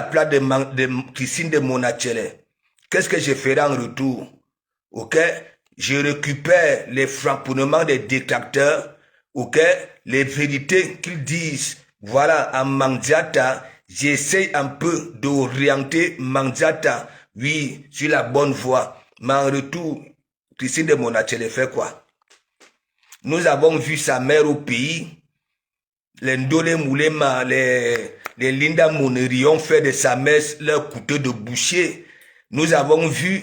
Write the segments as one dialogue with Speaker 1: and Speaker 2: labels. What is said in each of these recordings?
Speaker 1: plat de Christine de Monachele. Qu'est-ce que je ferai en retour? Ok? Je récupère les framponnements des détracteurs. Ok? Les vérités qu'ils disent. Voilà, en Mandiata, j'essaie un peu d'orienter Mandiata, oui, sur la bonne voie. Mais en retour, Christine de Monachele fait quoi? Nous avons vu sa mère au pays. Les Ndole Moulema, les Linda Moneri ont fait de sa mère leur couteau de boucher. Nous avons vu,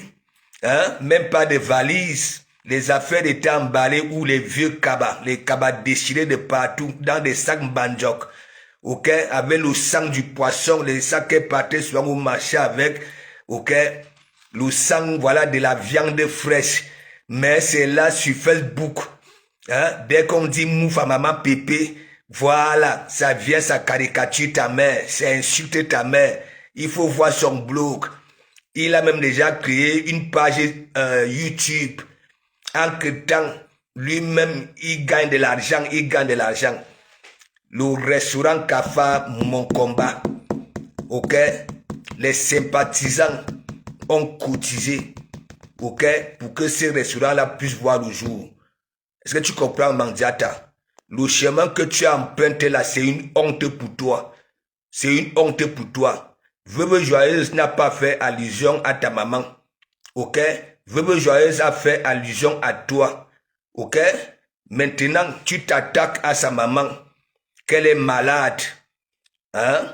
Speaker 1: hein, même pas de valises. Les affaires étaient emballées où les vieux cabas, les cabas déchirés de partout, dans des sacs banjok. Ok, avec le sang du poisson, les sacs qui partaient souvent au marché avec, ok, le sang, voilà, de la viande fraîche. Mais c'est là sur Facebook, hein, dès qu'on dit mouf à maman pépé, voilà, ça vient, ça caricature ta mère, ça insulte ta mère. Il faut voir son blog. Il a même déjà créé une page YouTube. Entre-temps, lui-même, il gagne de l'argent, Le restaurant Kafa, mon combat. Ok? Les sympathisants ont cotisé. Ok? Pour que ces restaurants-là puissent voir le jour. Est-ce que tu comprends, Mandiata? Le chemin que tu as emprunté là, c'est une honte pour toi. C'est une honte pour toi. Veuve Joyeuse n'a pas fait allusion à ta maman. Ok? Veuve Joyeuse a fait allusion à toi. Ok? Maintenant, tu t'attaques à sa maman. Qu'elle est malade. Hein?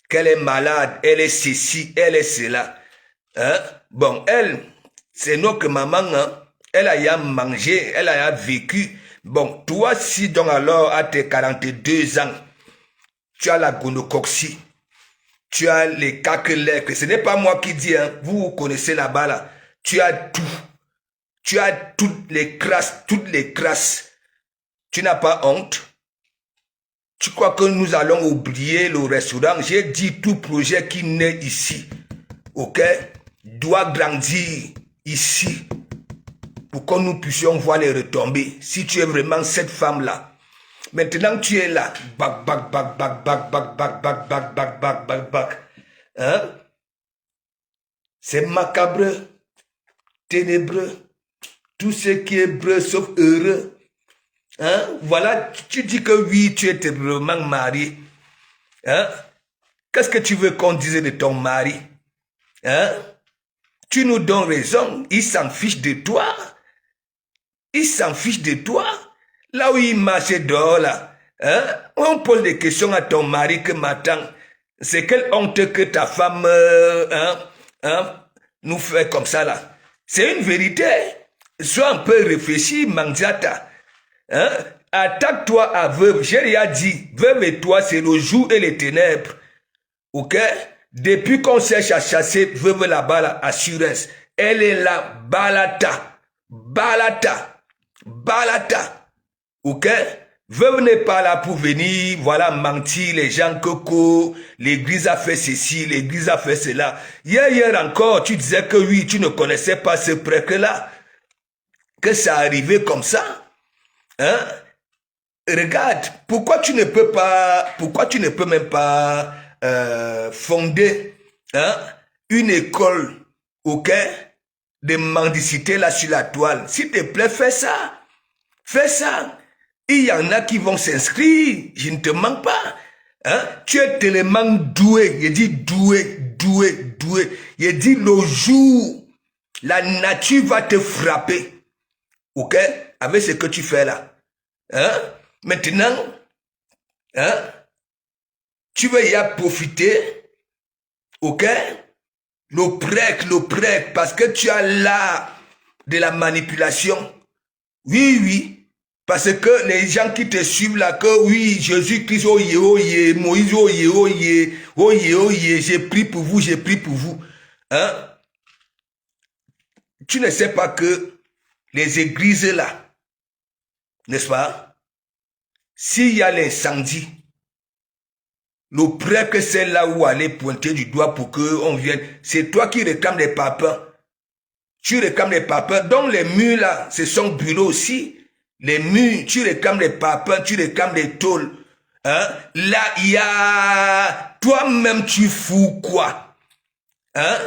Speaker 1: Qu'elle est malade. Elle est ceci, elle est cela. Hein? Bon, elle, c'est notre maman, hein? Elle a ya mangé, elle a ya vécu. Bon, toi, si donc alors, à tes 42 ans, tu as la gonocoxie, tu as les caquelèques, ce n'est pas moi qui dis, hein, vous connaissez là-bas, là. Tu as tout. Tu as toutes les crasses. Tu n'as pas honte? Tu crois que nous allons oublier le restaurant? J'ai dit tout projet qui naît ici, ok, doit grandir ici pour que nous puissions voir les retombées. Si tu es vraiment cette femme-là, maintenant tu es là, bac, hein? C'est macabre, ténébreux, tout ce qui est breu sauf heureux. Hein? Voilà, tu dis que oui, tu es vraiment marié. Hein? Qu'est-ce que tu veux qu'on dise de ton mari? Hein? Tu nous donnes raison, il s'en fiche de toi. Il s'en fiche de toi. Là où il marche dehors, là, hein? On pose des questions à ton mari que m'attend. C'est quelle honte que ta femme nous fait comme ça, là. C'est une vérité. Sois un peu réfléchi, Mandiata. Hein? Attaque-toi à veuve. J'ai déjà dit, veuve et toi, c'est le jour et les ténèbres. Ok? Depuis qu'on cherche à chasser veuve là-bas, là, assurance, elle est là, balata. Ok? Veuve n'est pas là pour venir, voilà, mentir les gens que l'église a fait ceci, l'église a fait cela. Hier encore, tu disais que oui, tu ne connaissais pas ce prêtre-là. Que ça arrivait comme ça. Hein? Regarde, pourquoi tu ne peux même pas fonder, hein, une école, ok, de mendicité là sur la toile. S'il te plaît, fais ça. Fais ça. Il y en a qui vont s'inscrire. Je ne te manque pas. Hein? Tu es tellement doué. Je dis doué. Je dis le jour, la nature va te frapper. Ok? Avec ce que tu fais là. Hein? Maintenant, hein? Tu veux y profiter. Ok? Le prêtre, parce que tu as l'art de la manipulation. Oui. Parce que les gens qui te suivent là, que oui, Jésus-Christ, oye, Moïse, oye, j'ai pris pour vous. Hein? Tu ne sais pas que les églises là, n'est-ce pas? S'il y a l'incendie, le prêtre, c'est là où aller pointer du doigt pour qu'on vienne. C'est toi qui réclames les papins. Tu réclames les papins. Donc les murs là, ce sont bureaux aussi. Les murs, tu réclames les papins, tu réclames les tôles. Hein? Là, il y a... Toi-même, tu fous quoi? Hein?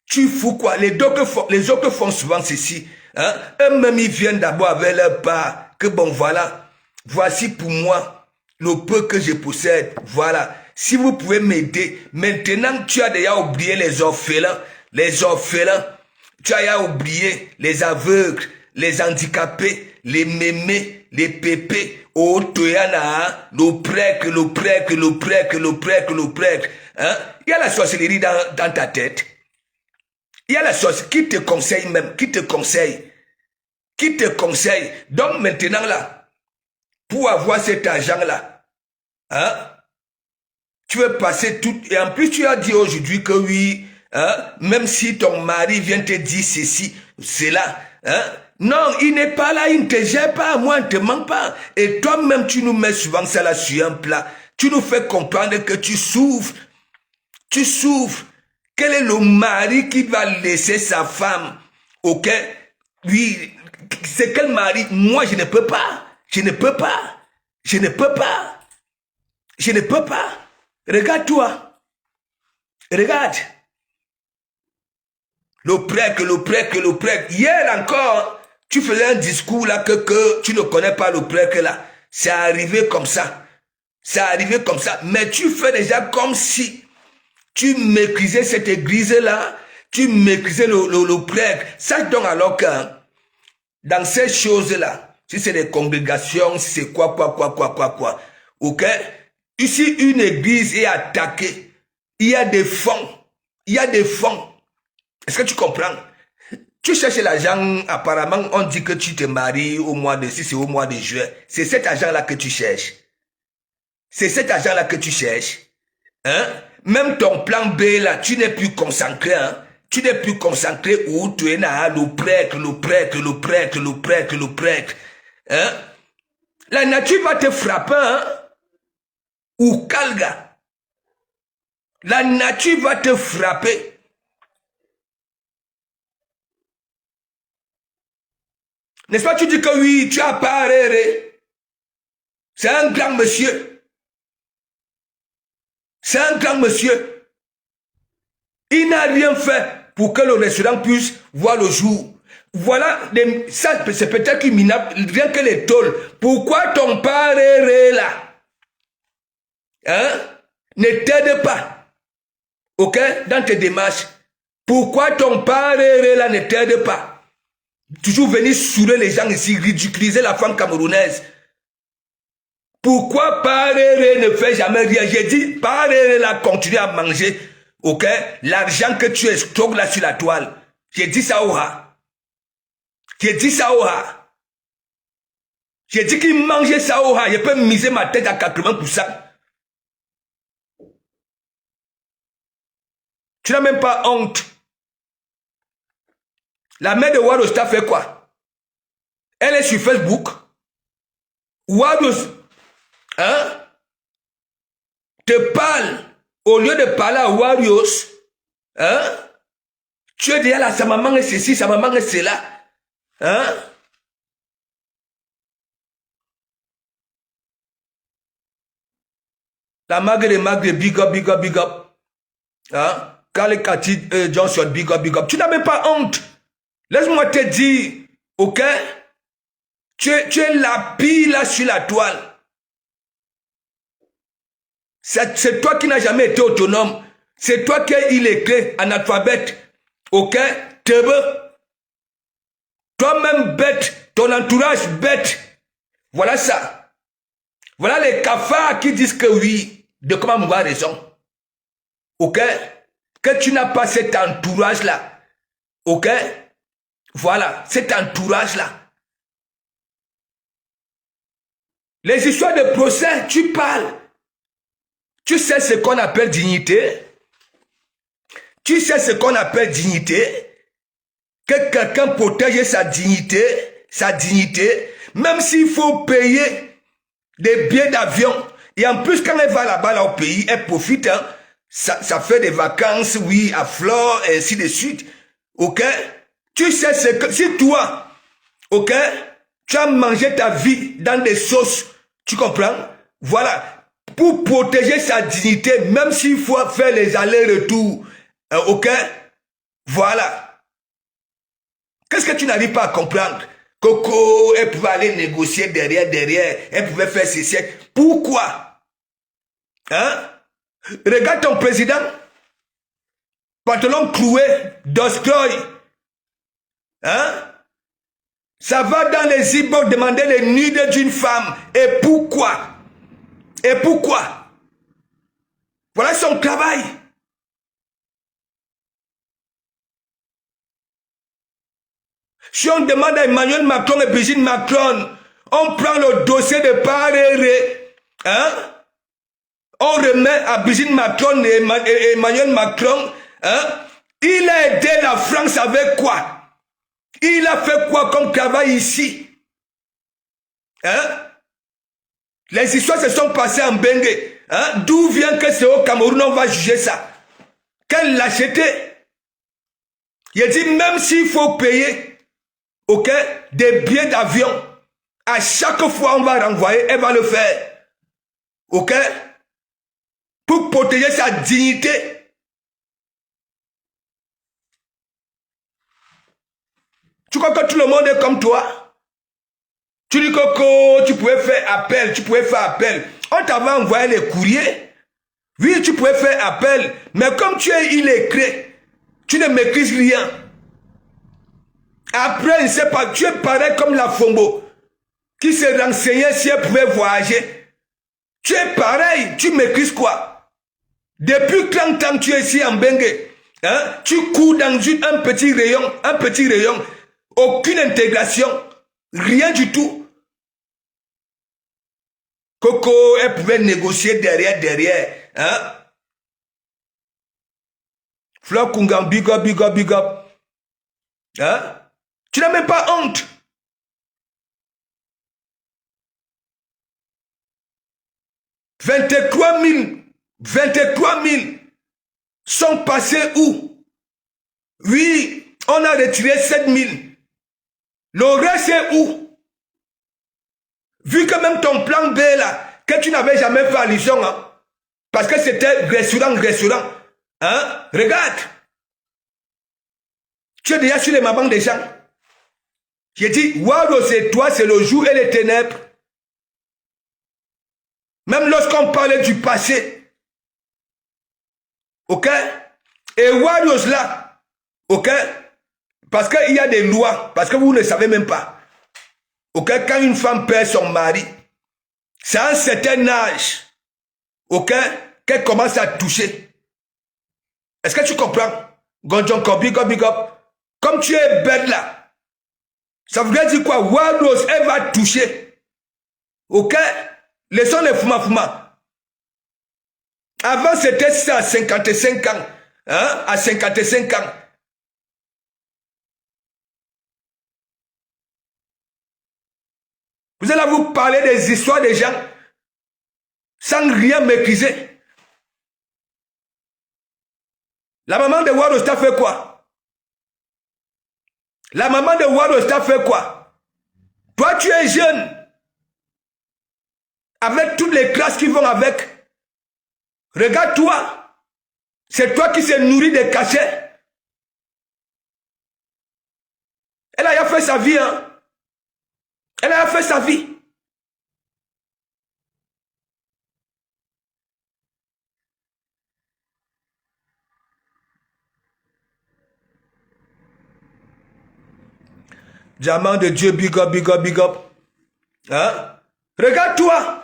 Speaker 1: Tu fous quoi? Les autres font souvent ceci. Hein? Eux-mêmes, ils viennent d'abord avec leur part. Que bon, voilà. Voici pour moi le peu que je possède. Voilà. Si vous pouvez m'aider. Maintenant, tu as déjà oublié les orphelins. Les orphelins. Tu as déjà oublié les aveugles, les handicapés, les mémés, les pépés. Oh, Toyana, le prêtre. Hein? Il y a la sorcellerie dans ta tête. Il y a la sorcellerie qui te conseille même, qui te conseille. Donc maintenant là, pour avoir cet argent-là, hein, tu veux passer tout... Et en plus, tu as dit aujourd'hui que oui, hein, même si ton mari vient te dire ceci, cela, hein, non, il n'est pas là, il ne te gère pas, moi, il ne te manque pas. Et toi-même, tu nous mets souvent ça là sur un plat. Tu nous fais comprendre que tu souffres. Tu souffres. Quel est le mari qui va laisser sa femme? Ok? Oui, c'est quel mari? Moi, je ne peux pas. Je ne peux pas. Regarde-toi. Regarde. Le prêtre. Hier encore, tu faisais un discours là que tu ne connais pas le prêtre là. C'est arrivé comme ça. Mais tu fais déjà comme si tu méprisais cette église-là, tu méprisais le prêtre. Sache donc alors que dans ces choses-là, si c'est des congrégations, si c'est quoi, ok? Ici, une église est attaquée. Il y a des fonds. Est-ce que tu comprends? Tu cherches l'argent, apparemment, on dit que tu te maries au mois de, si c'est au mois de juin. C'est cet argent-là que tu cherches. Hein? Même ton plan B là, tu n'es plus concentré, hein? Où tu es là, le prêtre. Hein? La nature va te frapper, hein? Ou calga. La nature va te frapper. N'est-ce pas, tu dis que oui, tu as pas rêvé. C'est un grand monsieur. Il n'a rien fait pour que le restaurant puisse voir le jour. Voilà, ça c'est peut-être minable, rien que les tôles. Pourquoi ton père est là? Hein? Ne t'aide pas. Ok? Dans tes démarches. Pourquoi ton père est là ne t'aide pas? Toujours venir saouler les gens ici, ridiculiser la femme camerounaise. Pourquoi Parere ne fait jamais rien? J'ai dit, Parere là continue à manger, ok? L'argent que tu stockes là sur la toile. J'ai dit ça au rat. J'ai dit qu'il mangeait ça au rat. Je peux miser ma tête à 80%. Tu n'as même pas honte. La mère de Warosta fait quoi? Elle est sur Facebook. Warosta, hein? Te parle, au lieu de parler à Warriors, hein? Tu es déjà là, sa maman est ceci, sa maman est cela, hein? La Magre, big up, hein? Kale Kati Johnson, big up. Tu n'as même pas honte. Laisse-moi te dire, ok? Tu es la pile là sur la toile. C'est toi qui n'as jamais été autonome. C'est toi qui es illettré, analphabète. Ok? Tebe. Toi-même bête. Ton entourage bête. Voilà ça. Voilà les cafards qui disent que oui. De comment avoir raison. Ok? Que tu n'as pas cet entourage-là. Ok? Voilà. Cet entourage-là. Les histoires de procès, tu parles. Tu sais ce qu'on appelle dignité? Tu sais ce qu'on appelle dignité? Que quelqu'un protège sa dignité, même s'il faut payer des billets d'avion. Et en plus, quand elle va là-bas là, au pays, elle profite. Hein, ça fait des vacances, oui, à Flore, et ainsi de suite. Ok? Tu sais ce que... Si toi, ok, tu as mangé ta vie dans des sauces, tu comprends? Voilà. Pour protéger sa dignité, même s'il faut faire les allers-retours. Ok? Voilà. Qu'est-ce que tu n'arrives pas à comprendre? Coco, elle pouvait aller négocier derrière. Elle pouvait faire ceci. Pourquoi? Hein? Regarde ton président. Pantalon cloué, d'oscroy. Hein? Ça va dans les e-books demander les nudes d'une femme. Et pourquoi? Et pourquoi? Voilà son travail. Si on demande à Emmanuel Macron et Brigitte Macron, on prend le dossier de Paréré, hein? On remet à Brigitte Macron et Emmanuel Macron, hein? Il a aidé la France avec quoi? Il a fait quoi comme travail ici? Hein? Les histoires se sont passées en Bengue. Hein? D'où vient que c'est au Cameroun on va juger ça? Quelle lâcheté! Il dit même s'il faut payer, ok, des billets d'avion, à chaque fois on va renvoyer, elle va le faire. Ok? Pour protéger sa dignité. Tu crois que tout le monde est comme toi? Tu dis que tu pouvais faire appel, On t'avait envoyé les courriers. Oui, tu pouvais faire appel. Mais comme tu es illettré, tu ne maîtrises rien. Après, je ne sais pas, tu es pareil comme la Fombo, qui se renseignait si elle pouvait voyager. Tu es pareil, tu maîtrises quoi? Depuis 30 ans, tu es ici en Bengue. Hein? Tu cours dans un petit rayon, aucune intégration, rien du tout. Coco, elle pouvait négocier derrière. Hein? Fleur Kungan, big up. Hein? Tu n'as même pas honte. « 23 000 sont passés où? Oui, on a retiré 7 000. Le reste c'est où? Vu que même ton plan B là, que tu n'avais jamais fait allusion, hein, parce que c'était restaurant. Hein? Regarde. Tu es déjà sur les mamans des gens. J'ai dit, Wado, c'est toi, c'est le jour et les ténèbres. Même lorsqu'on parlait du passé. Ok? Et Wado là. Ok? Parce qu'il y a des lois. Parce que vous ne savez même pas. Ok? Quand une femme perd son mari, c'est à un certain âge. Ok? Qu'elle commence à toucher. Est-ce que tu comprends? Gonjonko, big up. Comme tu es bête là. Ça voudrait dire quoi? Wado, elle va toucher. Ok? Laissons les fuma. Avant, c'était ça à 55 ans. Hein? À 55 ans. Vous allez vous parler des histoires des gens sans rien maîtriser. La maman de Wado t'a fait quoi? La maman de Wado t'a fait quoi? Toi, tu es jeune. Avec toutes les classes qui vont avec. Regarde-toi. C'est toi qui s'est nourri des cachets. Elle a fait sa vie, hein. Elle a fait sa vie. Diamant de Dieu, big up. Hein? Regarde-toi.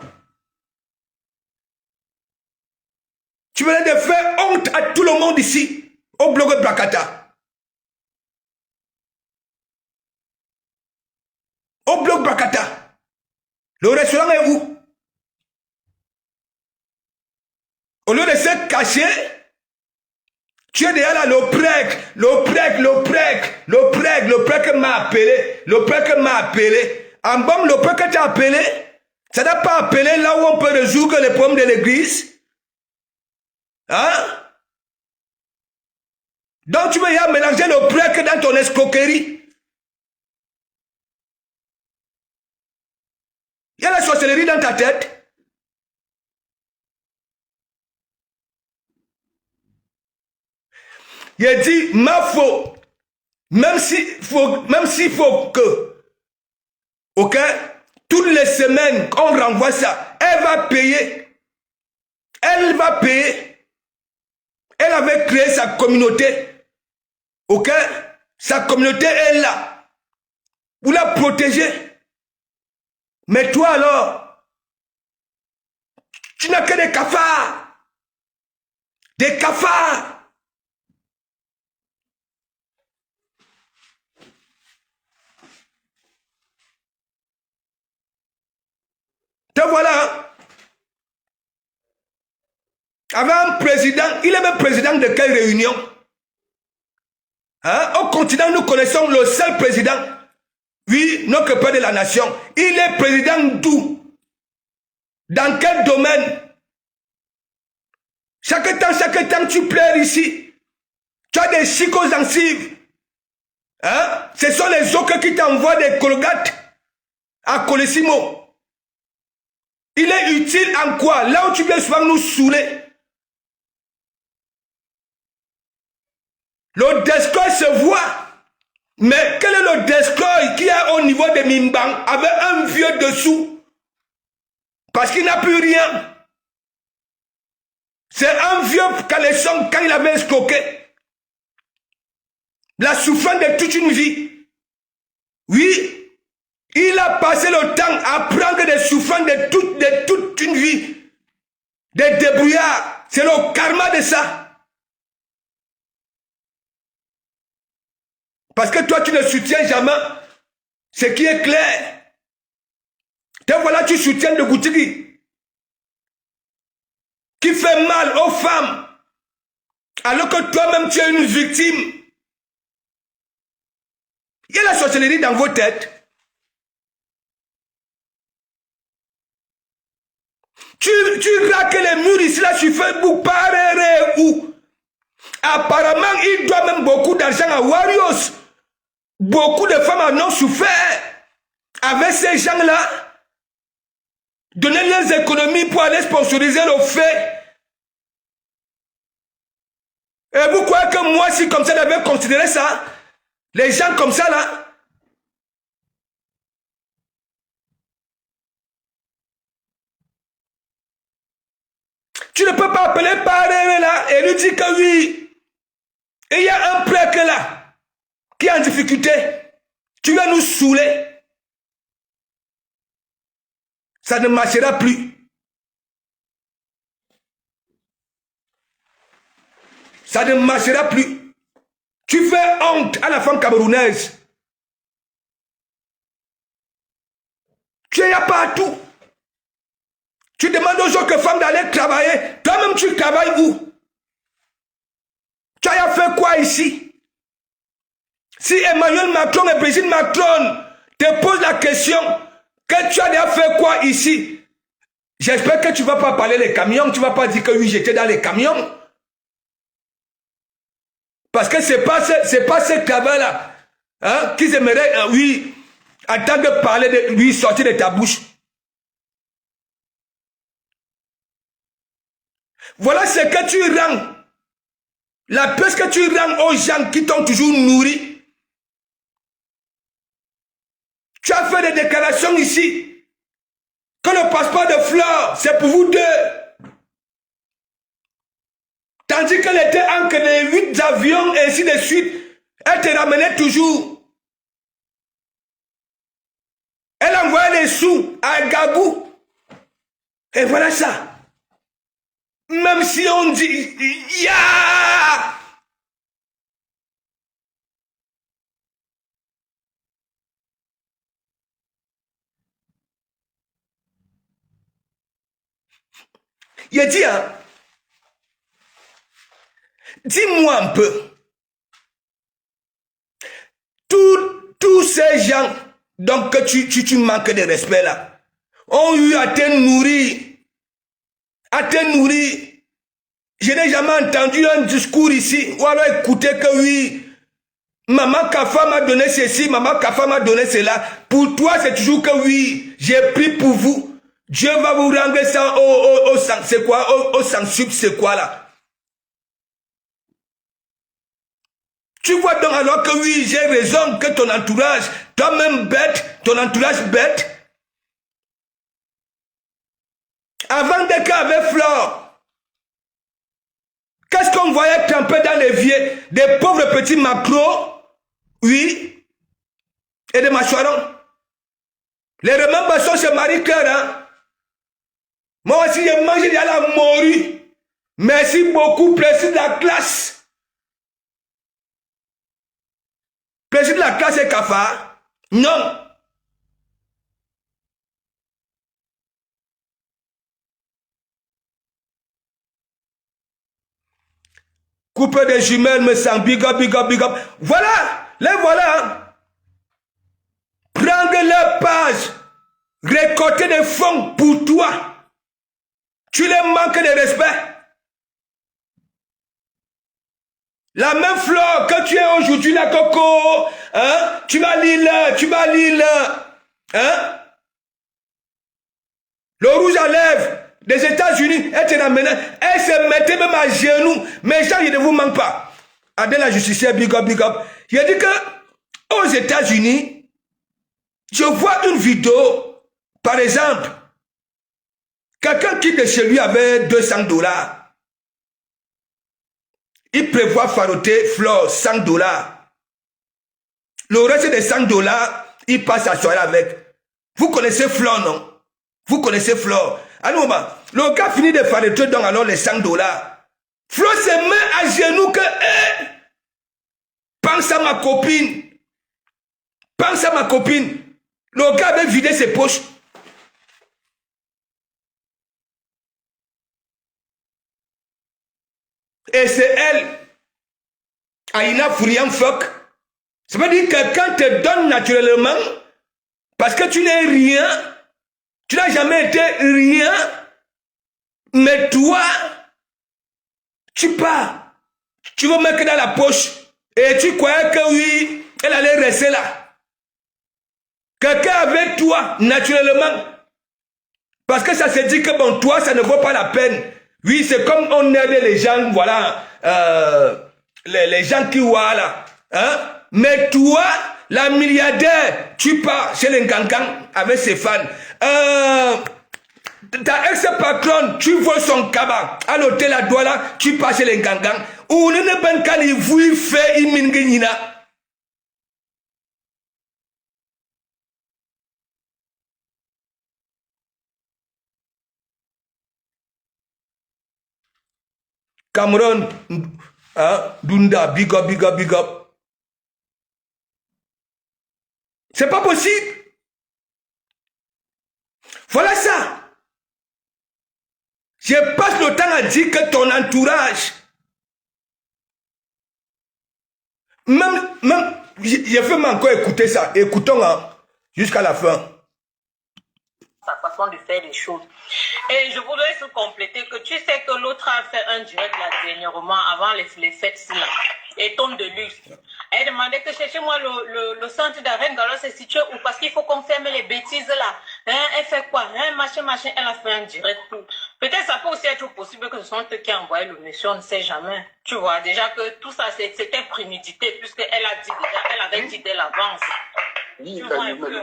Speaker 1: Tu venais de faire honte à tout le monde ici, au blog de Brakata. Au blog Brakata. Le restaurant est où? Au lieu de se cacher, tu es déjà là, le prêtre m'a appelé. En bon, le prêtre t'a appelé. Ça n'a pas appelé là où on peut résoudre les problèmes de l'église. Hein? Donc tu veux y mélanger le prêtre dans ton escroquerie. Il y a la sorcellerie dans ta tête. Il dit, ma faute, même s'il faut que, ok, toutes les semaines, on renvoie ça, elle va payer. Elle va payer. Elle avait créé sa communauté. Ok? Sa communauté est là. Pour la protéger. Mais toi alors, tu n'as que des cafards. Des cafards. Te voilà. Avec un président, il est même président de quelle réunion? Hein? Au continent, nous connaissons le seul président. Oui, notre père de la nation. Il est président d'où? Dans quel domaine? Chaque temps, tu pleures ici. Tu as des psychosensibles. Hein? Ce sont les autres qui t'envoient des colgates à Colissimo. Il est utile en quoi? Là où tu viens souvent nous saouler. Le destroy se voit. Mais quel est le destroy qui est au niveau de Mimbang avec un vieux dessous? Parce qu'il n'a plus rien. C'est un vieux caleçon quand il avait escroqué. La souffrance de toute une vie. Oui, il a passé le temps à prendre des souffrances de toute une vie. Des débrouillards. C'est le karma de ça. Parce que toi, tu ne soutiens jamais ce qui est clair. Te voilà, tu soutiens le Goutigi qui fait mal aux femmes, alors que toi-même, tu es une victime. Il y a la sorcellerie dans vos têtes. Tu raques les murs ici, là, sur Facebook, pareil où. Apparemment, il doit même beaucoup d'argent à Warriors. Beaucoup de femmes en ont souffert avec ces gens-là. Donner les économies pour aller sponsoriser le fait. Et vous croyez que moi, si comme ça, j'avais considéré ça, les gens comme ça, là, tu ne peux pas appeler parrain là et lui dire que oui. Et il y a un prêtre là qui est en difficulté. Tu vas nous saouler. Ça ne marchera plus. Ça ne marchera plus. Tu fais honte à la femme camerounaise. Tu es là partout. Tu demandes aux autres femmes d'aller travailler. Toi-même, tu travailles où? Tu as fait quoi ici? Si Emmanuel Macron et Brigitte Macron te posent la question que tu as déjà fait quoi ici? J'espère que tu ne vas pas parler des camions. Tu ne vas pas dire que oui, j'étais dans les camions. Parce que ce n'est pas ce travail-là hein, qu'ils aimeraient, oui, attendre de parler de lui, sortir de ta bouche. Voilà ce que tu rends. La place que tu rends aux gens qui t'ont toujours nourri. Tu as fait des déclarations ici. Que le passeport de fleurs, c'est pour vous deux. Tandis qu'elle était en que les 8 avions et ainsi de suite, elle te ramenait toujours. Elle envoyait les sous à Gabou. Et voilà ça. Même si on dit, ya! Il a dit, hein, dis-moi un peu, tous ces gens, donc que tu manques de respect là, ont eu à te nourrir, Je n'ai jamais entendu un discours ici, ou alors écouter que oui, maman Kafa m'a donné ceci, maman Kafa m'a donné cela. Pour toi, c'est toujours que oui, j'ai pris pour vous. Dieu va vous rendre ça c'est quoi, au sang sub, c'est quoi là? Tu vois donc alors que oui, j'ai raison que ton entourage, toi-même bête, ton entourage bête. Avant des cas avec Flore, qu'est-ce qu'on voyait tremper dans l'évier? Des pauvres petits macros, oui, et des mâchoirons. Les remembres sont chez Marie-Claire, hein? Moi aussi, j'ai mangé de la morue. Merci beaucoup, président de la classe. Président de la classe est cafard? Non. Couper des jumelles, me sent big up, big up, big up. Voilà, les voilà. Prendre leur page, récolter des fonds pour toi. Tu les manques de respect. La même fleur que tu es aujourd'hui, la coco, hein? Tu vas lire, hein? Le rouge à lèvres des États-Unis, elle te ramenait, elle se mettait même à genoux. Mais ça, il ne vous manque pas. Adèle la justicière, big up, big up. Il a dit que aux États-Unis, je vois une vidéo, par exemple, quelqu'un qui de chez lui avait $200. Il prévoit faroter Flore $100. Le reste des $100, il passe sa soirée avec. Vous connaissez Flore, non? Vous connaissez Flore. Alors, le gars finit de faroter donc alors les $100. Flore se met à genoux que, pense à ma copine. Pense à ma copine. Le gars avait vidé ses poches. Et c'est elle, Aïna Fourian Fok. Ça veut dire que quelqu'un te donne naturellement, parce que tu n'es rien, tu n'as jamais été rien, mais toi, tu pars. Tu veux mettre dans la poche. Et tu croyais que oui, elle allait rester là. Quelqu'un avec toi, naturellement. Parce que ça se dit que bon, toi, ça ne vaut pas la peine. Oui, c'est comme on aide les gens, voilà, les gens qui voient là. Hein? Mais toi, la milliardaire, tu pars chez les Gangang avec ses fans. Ta ex-patronne, tu vois son cabas à l'hôtel à Douala, tu pars chez les Gangang. Ou ne ben quand il vous fait une minguinina. Cameroun, hein, Dunda, big up, big up, big up. C'est pas possible. Voilà ça. Je passe le temps à dire que ton entourage, même, je fais encore écouter ça. Écoutons hein, jusqu'à la fin.
Speaker 2: Sa façon de faire les choses. Et je voudrais se compléter que tu sais que l'autre a fait un direct là dernièrement avant les fêtes là, et tombe de luxe. Elle demandait que cherchez-moi le centre d'arène Galo se situe où parce qu'il faut qu'on ferme les bêtises là. Hein, elle fait quoi? Hein, machin, elle a fait un direct. Peut-être ça peut aussi être possible que ce sont eux qui ont envoyé le monsieur, on ne sait jamais. Tu vois, déjà que tout ça c'était prémédité puisqu'elle a dit déjà, elle avait dit dès l'avance.
Speaker 3: Oui,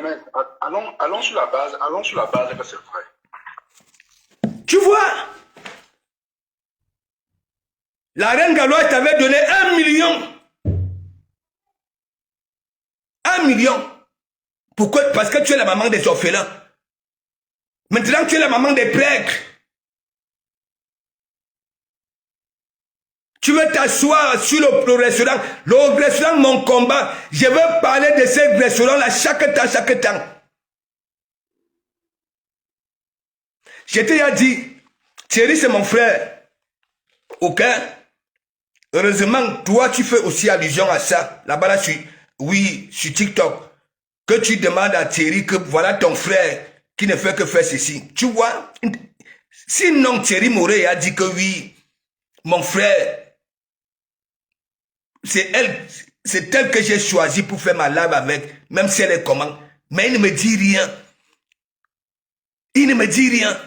Speaker 3: mais allons sur la base que c'est vrai.
Speaker 1: Tu vois, la reine Galoise t'avait donné 1 million. 1 million. Pourquoi? Parce que tu es la maman des orphelins. Maintenant, tu es la maman des prêtres. Tu veux t'asseoir sur le restaurant. Le restaurant, mon combat. Je veux parler de ce restaurant-là chaque temps. Je t'ai dit, Thierry, c'est mon frère. Ok? Heureusement, toi, tu fais aussi allusion à ça. Là-bas, là, sur TikTok. Que tu demandes à Thierry que voilà ton frère qui ne fait que faire ceci. Tu vois? Sinon, Thierry Moret a dit que oui, mon frère, c'est elle que j'ai choisi pour faire ma live avec, même si elle est comment. Mais il ne me dit rien. Il ne me dit rien.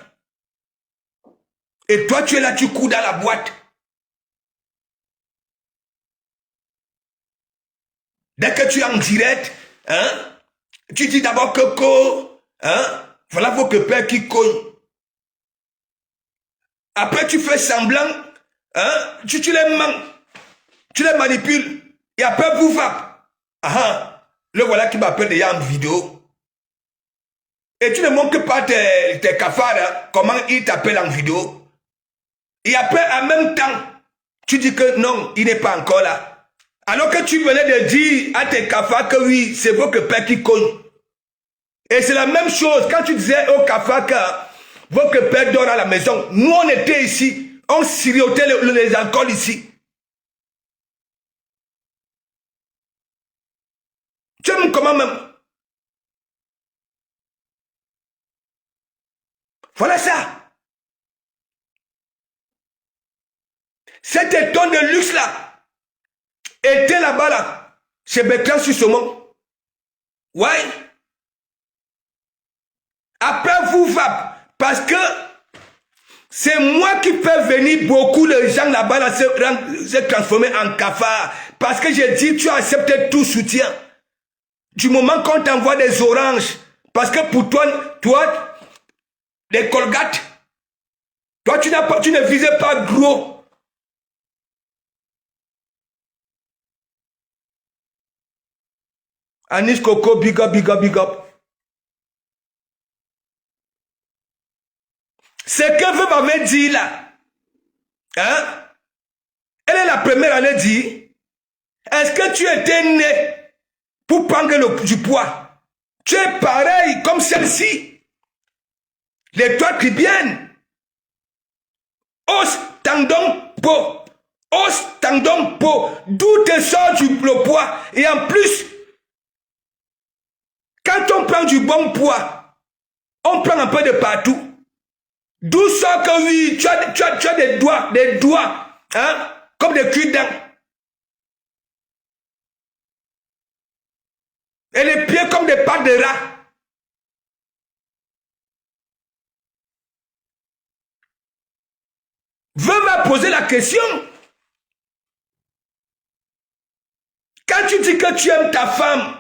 Speaker 1: Et toi, tu es là, tu cours dans la boîte. Dès que tu es en direct, hein, tu dis d'abord Coco, hein, voilà vos copains qui cognent. Après, tu fais semblant, hein, tu les mens, tu les manipules, et après, vous va. Ah, le voilà qui m'appelle déjà en vidéo. Et tu ne montres pas tes cafards, hein, comment ils t'appellent en vidéo. Et après, en même temps, tu dis que non, il n'est pas encore là. Alors que tu venais de dire à tes cafards que oui, c'est vos copains qui cognent. Et c'est la même chose quand tu disais aux cafards que vos copains dorment à la maison. Nous, on était ici, on siriotait les alcools ici. Tu aimes comment même? Voilà ça. Cet éton de luxe là était là-bas là, chez Bertrand sur Saumon. Ouais. Après vous va, parce que c'est moi qui fais venir beaucoup de gens là-bas là, se transformer en cafard. Parce que j'ai dit, tu acceptes tout soutien. Du moment qu'on t'envoie des oranges, parce que pour toi, des Colgate, toi tu ne visais pas gros. Anis Coco, big up, big up, big up. Ce que vous m'avez dit là, hein, elle est la première année dit, est-ce que tu étais né pour prendre du poids? Tu es pareil comme celle-ci. Les trois tribiennes. Os, tendon, peau. Os, tendon, peau. D'où te sort le poids? Et en plus, quand on prend du bon poids, on prend un peu de partout. D'où sort que oui, tu as des doigts, hein, comme des culs-dents. Et les pieds comme des pattes de rat. Veux me poser la question. Quand tu dis que tu aimes ta femme,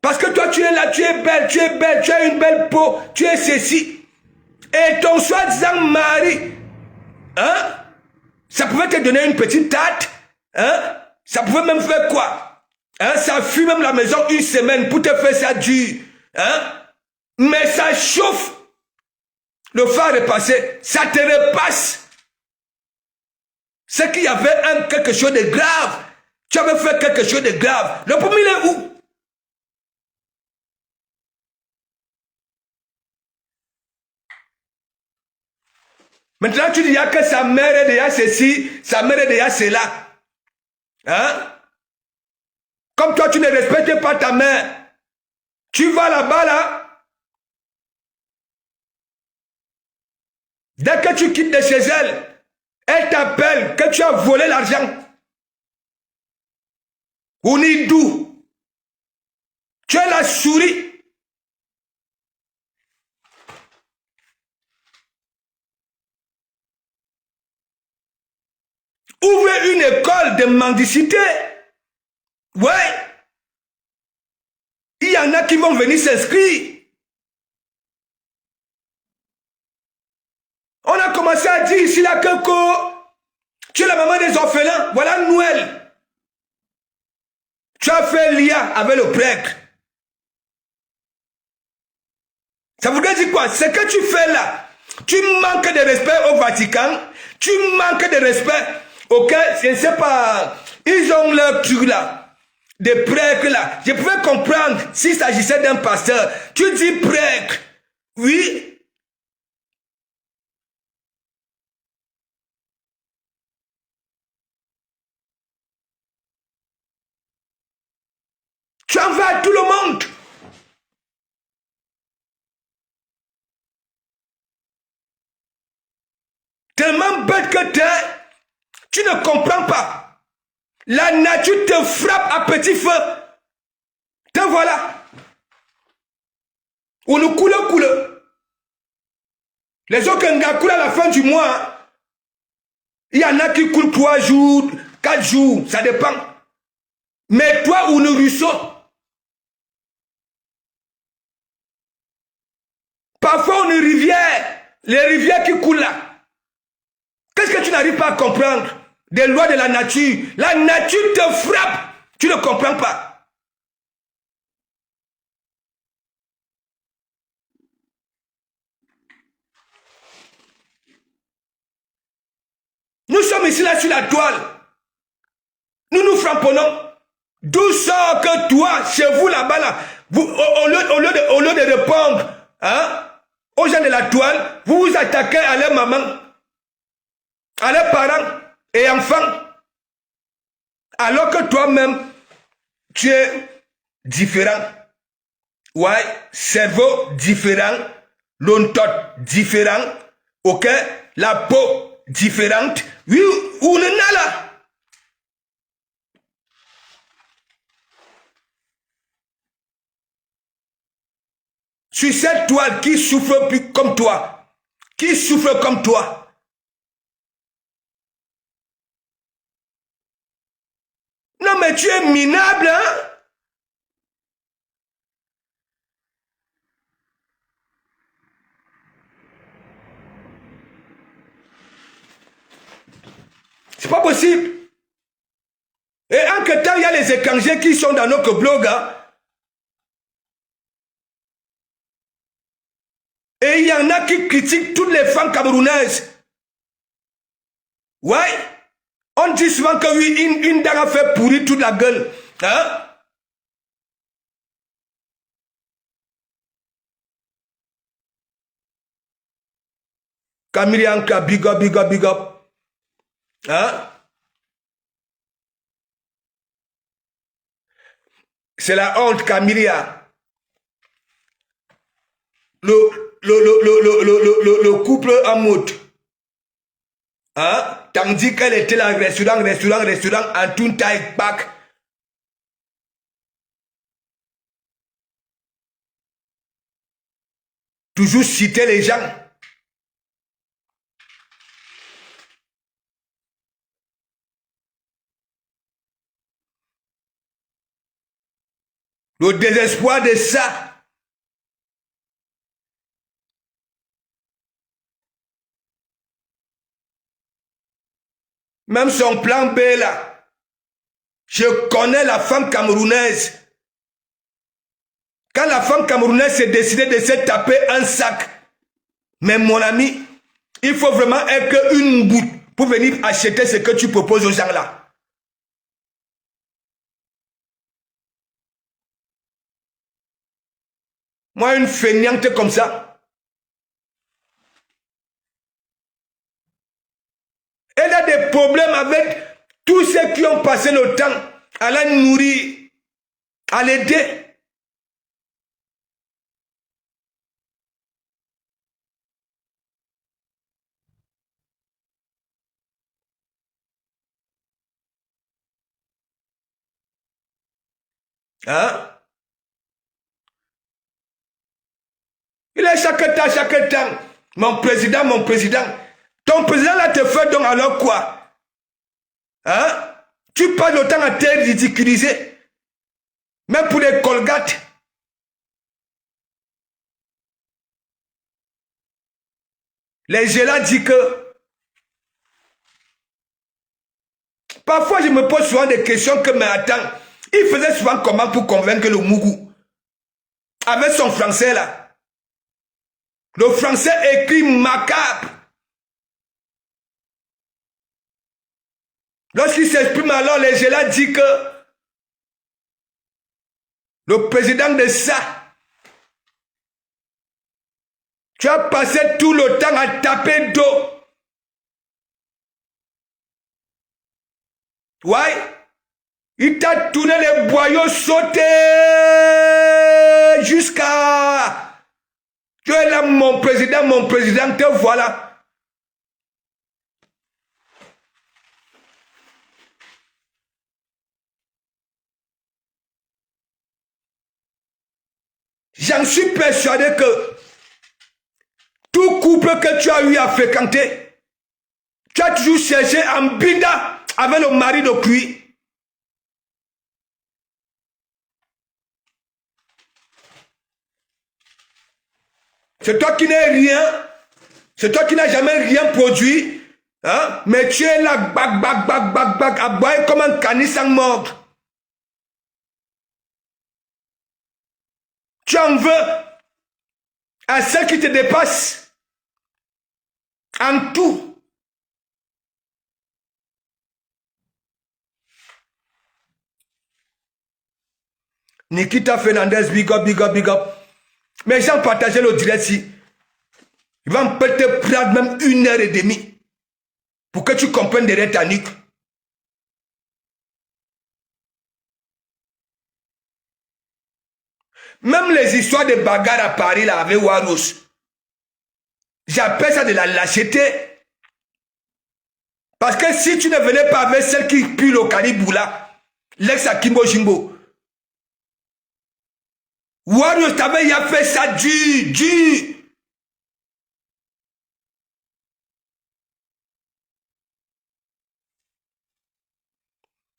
Speaker 1: parce que toi tu es là, tu es belle, tu as une belle peau, tu es ceci. Et ton soi-disant mari, hein, ça pouvait te donner une petite tarte, hein, ça pouvait même faire quoi, hein, ça fuit même la maison une semaine pour te faire ça dur, hein, mais ça chauffe, le phare est passé, ça te repasse. C'est qu'il y avait quelque chose de grave, tu avais fait quelque chose de grave, le premier il est où? Maintenant, tu dis que sa mère est déjà ceci, sa mère est déjà cela. Hein? Comme toi, tu ne respectes pas ta mère. Tu vas là-bas, là. Dès que tu quittes de chez elle, elle t'appelle que tu as volé l'argent. Ou ni d'où? Tu es la souris. Ouvrez une école de mendicité. Ouais. Il y en a qui vont venir s'inscrire. On a commencé à dire ici là que tu es la maman des orphelins. Voilà Noël. Tu as fait l'IA avec le prêtre. Ça voudrait dire quoi? Ce que tu fais là, tu manques de respect au Vatican. Tu manques de respect. Ok, je ne sais pas, ils ont leur truc là, des prêtres là. Je pouvais comprendre s'il s'agissait d'un pasteur. Tu dis prêtre, oui. Tu en vas à tout le monde. Tellement bête que tu es. Tu ne comprends pas. La nature te frappe à petit feu. Te voilà. Ou nous coule. Les autres coulent à la fin du mois. Il y en a qui coulent 3 jours, 4 jours, ça dépend. Mets-toi ou le ruisseau. Parfois, une rivière, les rivières qui coulent là. Qu'est-ce que tu n'arrives pas à comprendre? Des lois de la nature. La nature te frappe. Tu ne comprends pas. Nous sommes ici là sur la toile. Nous nous frapponnons. D'où sort que toi, chez vous là-bas, là, vous, au lieu de répondre hein, aux gens de la toile, vous vous attaquez à leur maman, à leurs parents et enfants. Alors que toi-même, tu es différent. Ouais, cerveau différent, l'ontote différent, ok, la peau différente. Oui, où le n'a là? Sur cette toile qui souffre plus comme toi, qui souffre comme toi. Non mais tu es minable, hein? C'est pas possible. Et en que temps, il y a les étrangers qui sont dans notre blog, hein? Et il y en a qui critiquent toutes les femmes camerounaises. Ouais. On dit souvent que oui, une dame a fait pourrir toute la gueule. Hein? Camille Anka, big up, big up, big up. Hein? C'est la honte, Camilia. Le couple en mode. Hein? Tandis qu'elle était là, restaurant, en tout taille pack. Toujours citer les gens. Le désespoir de ça. Même son plan B là. Je connais la femme camerounaise. Quand la femme camerounaise s'est décidée de se taper un sac, mais mon ami, il faut vraiment être une boute pour venir acheter ce que tu proposes aux gens là. Moi, une feignante comme ça. Elle a des problèmes avec tous ceux qui ont passé le temps à la nourrir, à l'aider. Hein? Il est chaque temps. Mon président. Ton président là te fait donc alors quoi? Hein? Tu passes le temps à te ridiculiser. Même pour les colgates. Les gélats disent que... Parfois je me pose souvent des questions que, mais attends, il faisait souvent comment pour convaincre le Mougou? Avec son français là. Le français écrit macabre. Lorsqu'il s'exprime alors, les gélats disent que le président de ça, tu as passé tout le temps à taper d'eau. Ouais. Il t'a tourné les boyaux sautés jusqu'à... Tu es là, mon président, te voilà. J'en suis persuadé que tout couple que tu as eu à fréquenter, tu as toujours cherché en binda avec le mari de cuit. C'est toi qui n'es rien. C'est toi qui n'as jamais rien produit. Hein? Mais tu es là, bac, à boire comme un canis sans mordre. Tu en veux à celle qui te dépasse. En tout. Nikita Fernandez, big up, big up, big up. Mais j'ai partagé le direct ici. Il va peut-être prendre même 1h30 pour que tu comprennes derrière ta nuque. Même les histoires de bagarre à Paris là avec Warous, j'appelle ça de la lâcheté. Parce que si tu ne venais pas avec celle qui pue le Kariboula, l'ex Akimbo Jimbo, Warriors t'avait fait ça dur.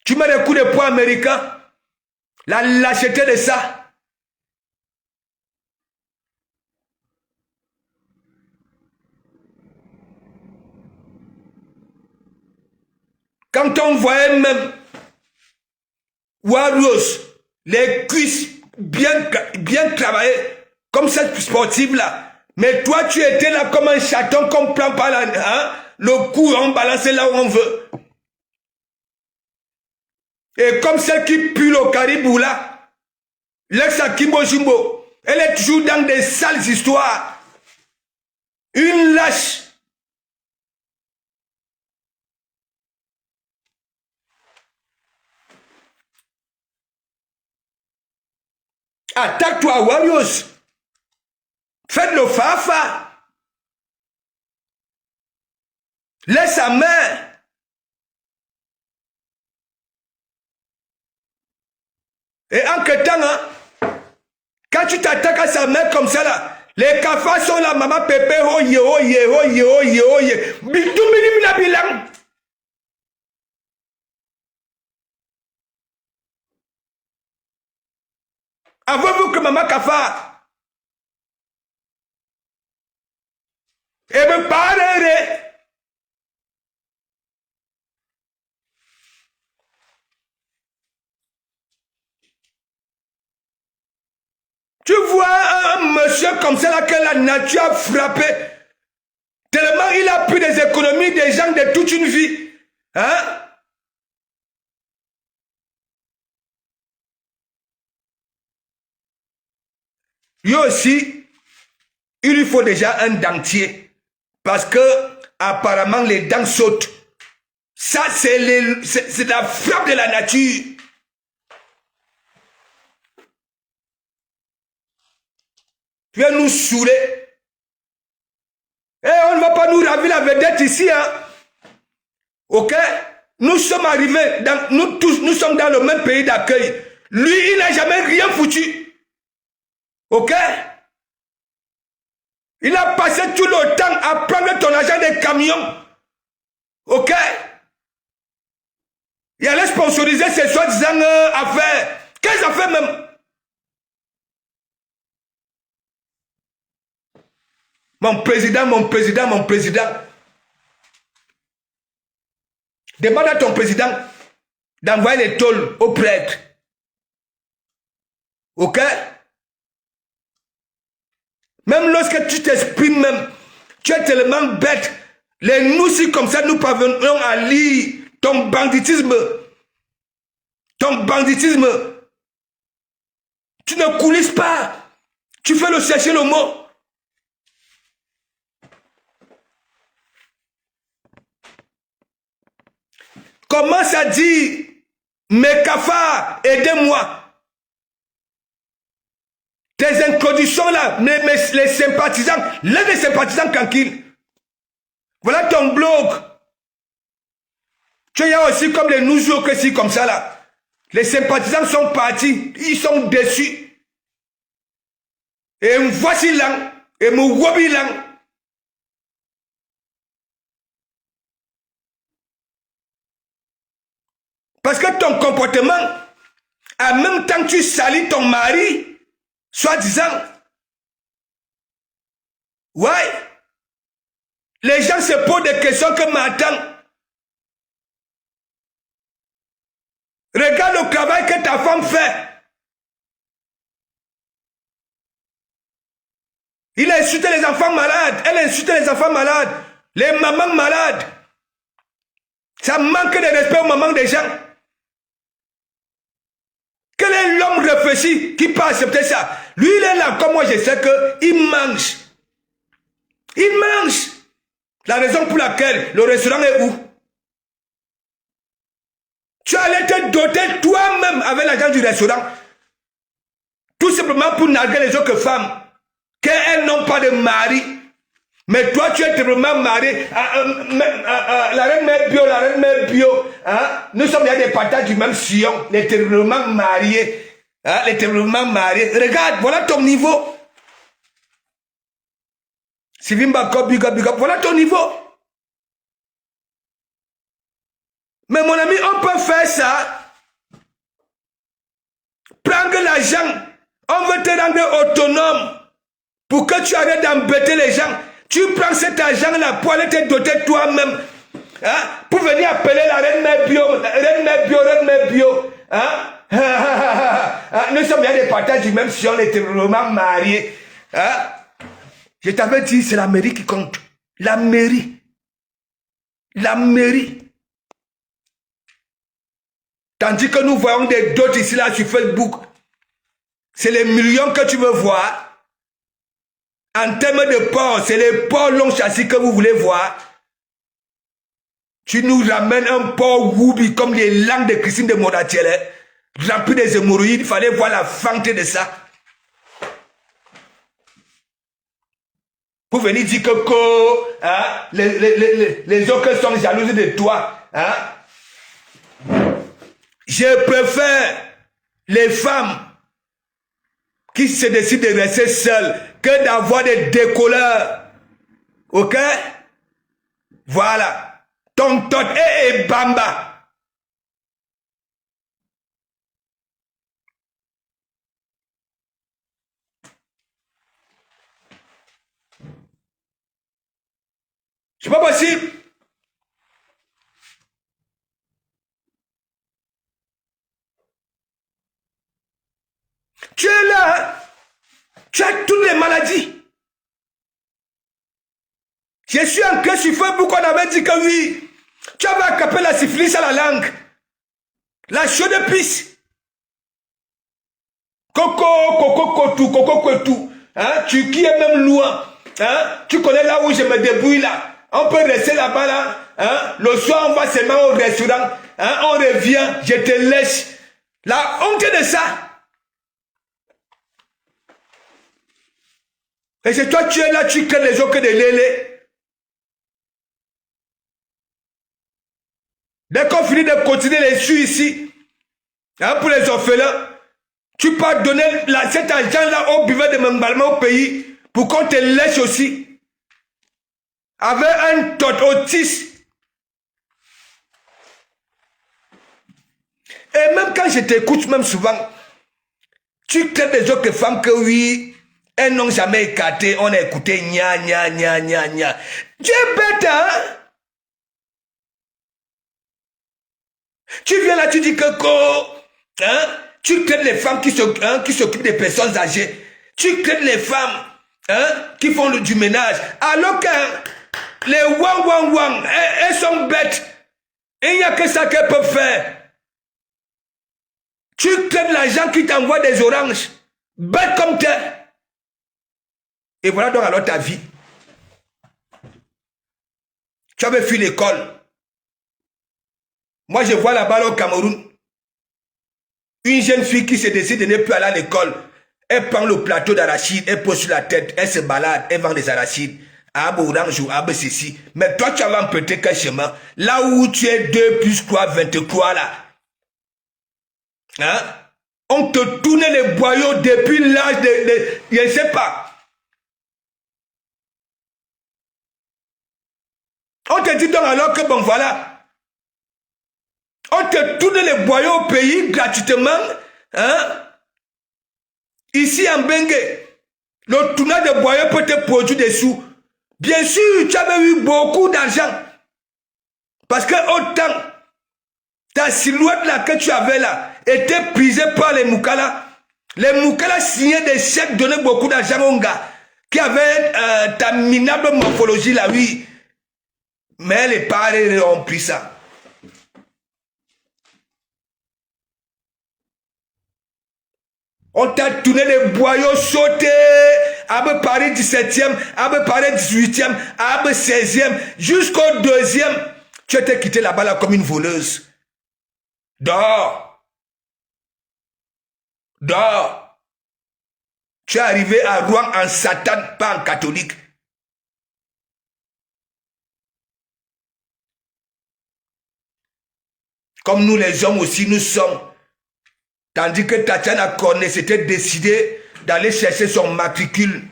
Speaker 1: Tu mets des coups de poing américains, la lâcheté de ça. Quand on voyait même Warriors, les cuisses bien travaillées, comme cette sportive là, mais toi tu étais là comme un chaton qu'on prend par le cou, on balance là où on veut. Et comme celle qui pue le caribou là, l'ex Akimbo Jimbo, elle est toujours dans des sales histoires. Une lâche. Attaque-toi, Warriors. Faites le fafa. Laisse sa main. Et en que temps, hein, quand tu t'attaques à sa main comme ça là, les cafards sont là, maman pépé, oye. Bitou minim la bilan. Avez-vous que maman cafard? Et me parler. Tu vois un monsieur comme ça là que la nature a frappé. Tellement il a pris des économies des gens de toute une vie. Hein? Lui aussi, il lui faut déjà un dentier. Parce que apparemment les dents sautent. Ça c'est la frappe de la nature. Tu viens nous saouler. Et on ne va pas nous ravir la vedette ici, hein. Ok? Nous sommes arrivés, nous tous, nous sommes dans le même pays d'accueil. Lui, il n'a jamais rien foutu. Ok? Il a passé tout le temps à prendre ton argent des camions. Ok? Il allait sponsoriser ces soi-disant affaires. Quelles affaires même? Mon président. Demande à ton président d'envoyer les tôles aux prêtres. Ok? Même lorsque tu t'exprimes même, tu es tellement bête. Nous, si comme ça, nous parvenons à lire ton banditisme. Tu ne coulisses pas. Tu fais le chercher le mot. Commence à dire, mes cafards, aidez-moi. Tes introductions là, les sympathisants, laisse les sympathisants tranquilles. Voilà ton blog. Tu y as aussi comme les nouzous que si comme ça là. Les sympathisants sont partis, ils sont déçus. Et me voici là, et me wobi là. Parce que ton comportement, en même temps que tu salis ton mari, soi-disant, Ouais. Les gens se posent des questions que m'attendent. Regarde le travail que ta femme fait. Il a insulté les enfants malades. Elle a insulté les enfants malades. Les mamans malades. Ça manque de respect aux mamans des gens. Quel est l'homme réfléchi qui peut accepter ça? Lui, il est là, comme moi, je sais qu'il mange. Il mange. La raison pour laquelle le restaurant est où? Tu allais te doter toi-même avec l'argent du restaurant. Tout simplement pour narguer les autres femmes. Qu'elles n'ont pas de mari. Mais toi, tu es terriblement marié. La reine mère bio, la reine mère bio. Hein? Nous sommes des partages du même sillon. Les terriblement mariés. Hein? Les terriblement mariés. Regarde, voilà ton niveau. Sivimba, big up. Voilà ton niveau. Mais mon ami, on peut faire ça. Prendre l'argent. On veut te rendre autonome. Pour que tu arrêtes d'embêter les gens. Tu prends cet argent-là pour aller te doter toi-même. Hein? Pour venir appeler la reine mère bio. Reine mère bio, reine mère bio. Hein? Nous sommes bien des partages du même si on était vraiment mariés. Hein? Je t'avais dit, c'est la mairie qui compte. La mairie. La mairie. Tandis que nous voyons des dots ici là sur Facebook. C'est les millions que tu veux voir. En termes de porc, c'est les porcs longs châssis que vous voulez voir. Tu nous ramènes un porc woubi comme les langues de Christine de Monatiele, rempli des hémorroïdes. Il fallait voir la fente de ça. Pour venir dire que hein, les autres sont jalouses de toi. Hein? Je préfère les femmes qui se décident de rester seules que d'avoir des décolleurs. Ok? Voilà. Tonton et Bamba. C'est pas possible. Tu es là. Tu as toutes les maladies. Je suis entré sur Facebook, on avait dit que oui. Tu avais accapé la syphilis à la langue. La chaude pisse. Coco, hein? Tu qui es même loin. Hein? Tu connais là où je me débrouille là. On peut rester là-bas là. Hein? Le soir, on va seulement au restaurant. Hein? On revient, je te lèche. La honte de ça. Et c'est toi, tu es là, tu crées les autres de lélé. Dès qu'on finit de continuer les suies ici, hein, pour les orphelins, tu peux donner cet argent-là au buveur de Mangbalma au pays pour qu'on te lèche aussi. Avec un tot autiste. Et même quand je t'écoute, même souvent, tu crées des autres femmes que oui, elles n'ont jamais écarté, on a écouté gna. Tu es bête, hein? Tu viens là, tu dis que hein? Tu crées les femmes qui s'occupent des personnes âgées. Tu crées les femmes hein, qui font du ménage. Alors que les wang, elles sont bêtes. Et il n'y a que ça qu'elles peuvent faire. Tu crées de l'argent qui t'envoie des oranges. Bête comme t'es. Et voilà donc alors ta vie. Tu avais fui l'école. Moi, je vois là-bas au Cameroun, une jeune fille qui se décide de ne plus aller à l'école. Elle prend le plateau d'arachide, elle pose sur la tête, elle se balade, elle vend des arachides. Ah, orange ou ah, ceci. Mais toi, tu avais un petit quel chemin. Là où tu es 2 plus 3, 23 là. Hein? On te tournait les boyaux depuis l'âge de je ne sais pas. On te dit donc alors que bon voilà. On te tourne les boyaux au pays gratuitement. Hein? Ici en Bengue. Le tournage de boyau peut te produire des sous. Bien sûr, tu avais eu beaucoup d'argent. Parce que autant ta silhouette là que tu avais là était prisée par les Moukala. Les Moukala signaient des chèques, donnaient beaucoup d'argent aux gars qui avaient ta minable morphologie là, oui. Mais les parents ont pris ça. On t'a tourné les boyaux sautés. Abe Paris 17e, Abe Paris 18e, Abe 16e, jusqu'au 2e. Tu étais quitté là-bas là comme une voleuse. Dors. Dors. Tu es arrivé à Rouen en Satan, pas en catholique. Comme nous les hommes aussi, nous sommes. Tandis que Tatiana Cornet s'était décidé d'aller chercher son matricule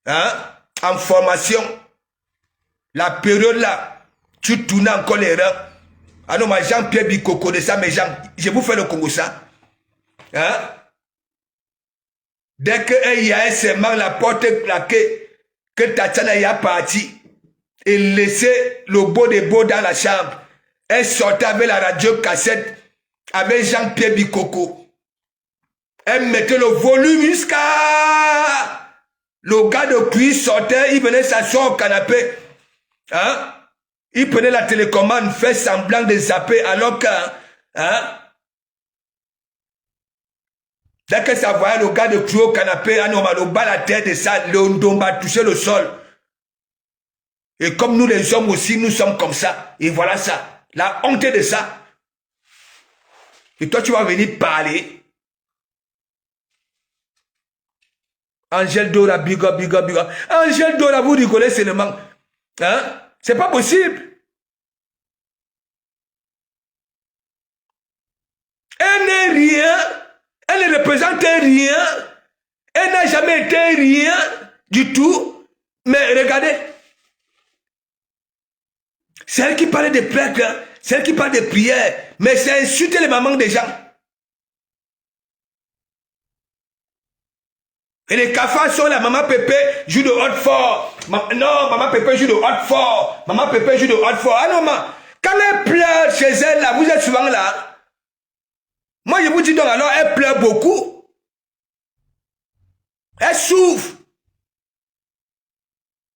Speaker 1: en formation. La période là, tu tournais encore les reins. Ah non, Jean-Pierre Bikoko de ça, mais je vous fais le Congo ça. Hein? Dès qu'il y a un serment, la porte est claquée, que Tatiana y a parti et laissé le beau des beaux dans la chambre. Elle sortait avec la radio cassette avec Jean-Pierre Bikoko. Elle mettait le volume jusqu'à... Le gars de cuir sortait, il venait s'asseoir au canapé. Hein? Il prenait la télécommande, fait semblant de zapper alors que... Hein? Dès que ça voyait le gars de cuir au canapé, le bas la tête de ça, le ndomba touchait le sol. Et comme nous les hommes aussi, nous sommes comme ça. Et voilà ça. La honte de ça. Et toi, tu vas venir parler. Angèle Dora, big up, big up, big up. Angèle Dora, vous rigolez seulement. Hein? C'est pas possible. Elle n'est rien. Elle ne représente rien. Elle n'a jamais été rien du tout. Mais regardez. C'est elle qui parlait de prêtres. Hein? C'est elle qui parle de prières. Mais c'est insulter les mamans des gens. Et les cafards sont là. Maman Pépé joue de Haute-Fort. Non, Maman Pépé joue de Haute-Fort. Maman Pépé joue de Haute-Fort. Ah non, maman. Quand elle pleure chez elle, là, vous êtes souvent là. Moi, je vous dis donc, alors, elle pleure beaucoup. Elle souffre.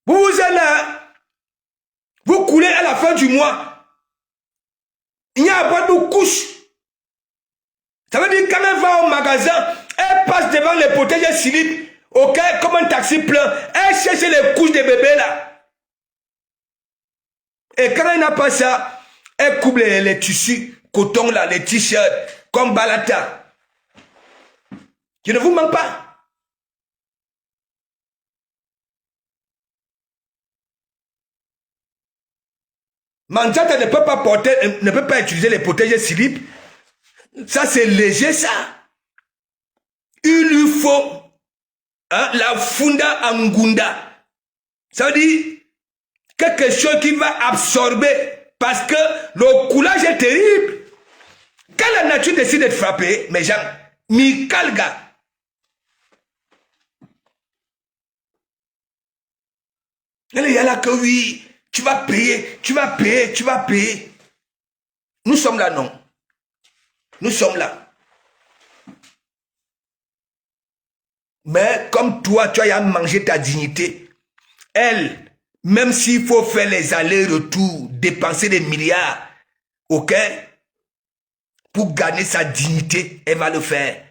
Speaker 1: Vous êtes là. Vous coulez à la fin du mois. Il y a pas de couche. Ça veut dire quand elle va au magasin, elle passe devant les protèges slip, ok, comme un taxi plein. Elle cherche les couches des bébés là. Et quand elle n'a pas ça, elle coupe les tissus, coton là, les t-shirts, comme Balata. Je ne vous mens pas. Manjata ne peut pas porter, ne peut pas utiliser les protèges slip. Ça c'est léger ça. Il lui faut la funda angunda. Ça veut dire quelque chose qui va absorber parce que le coulage est terrible. Quand la nature décide de te frapper, mes gens, Mikalga. Il y a là que oui, tu vas payer, tu vas payer, tu vas payer. Nous sommes là, non. Nous sommes là. Mais comme toi, tu as mangé ta dignité, elle, même s'il faut faire les allers-retours, dépenser des milliards, ok, pour gagner sa dignité, elle va le faire.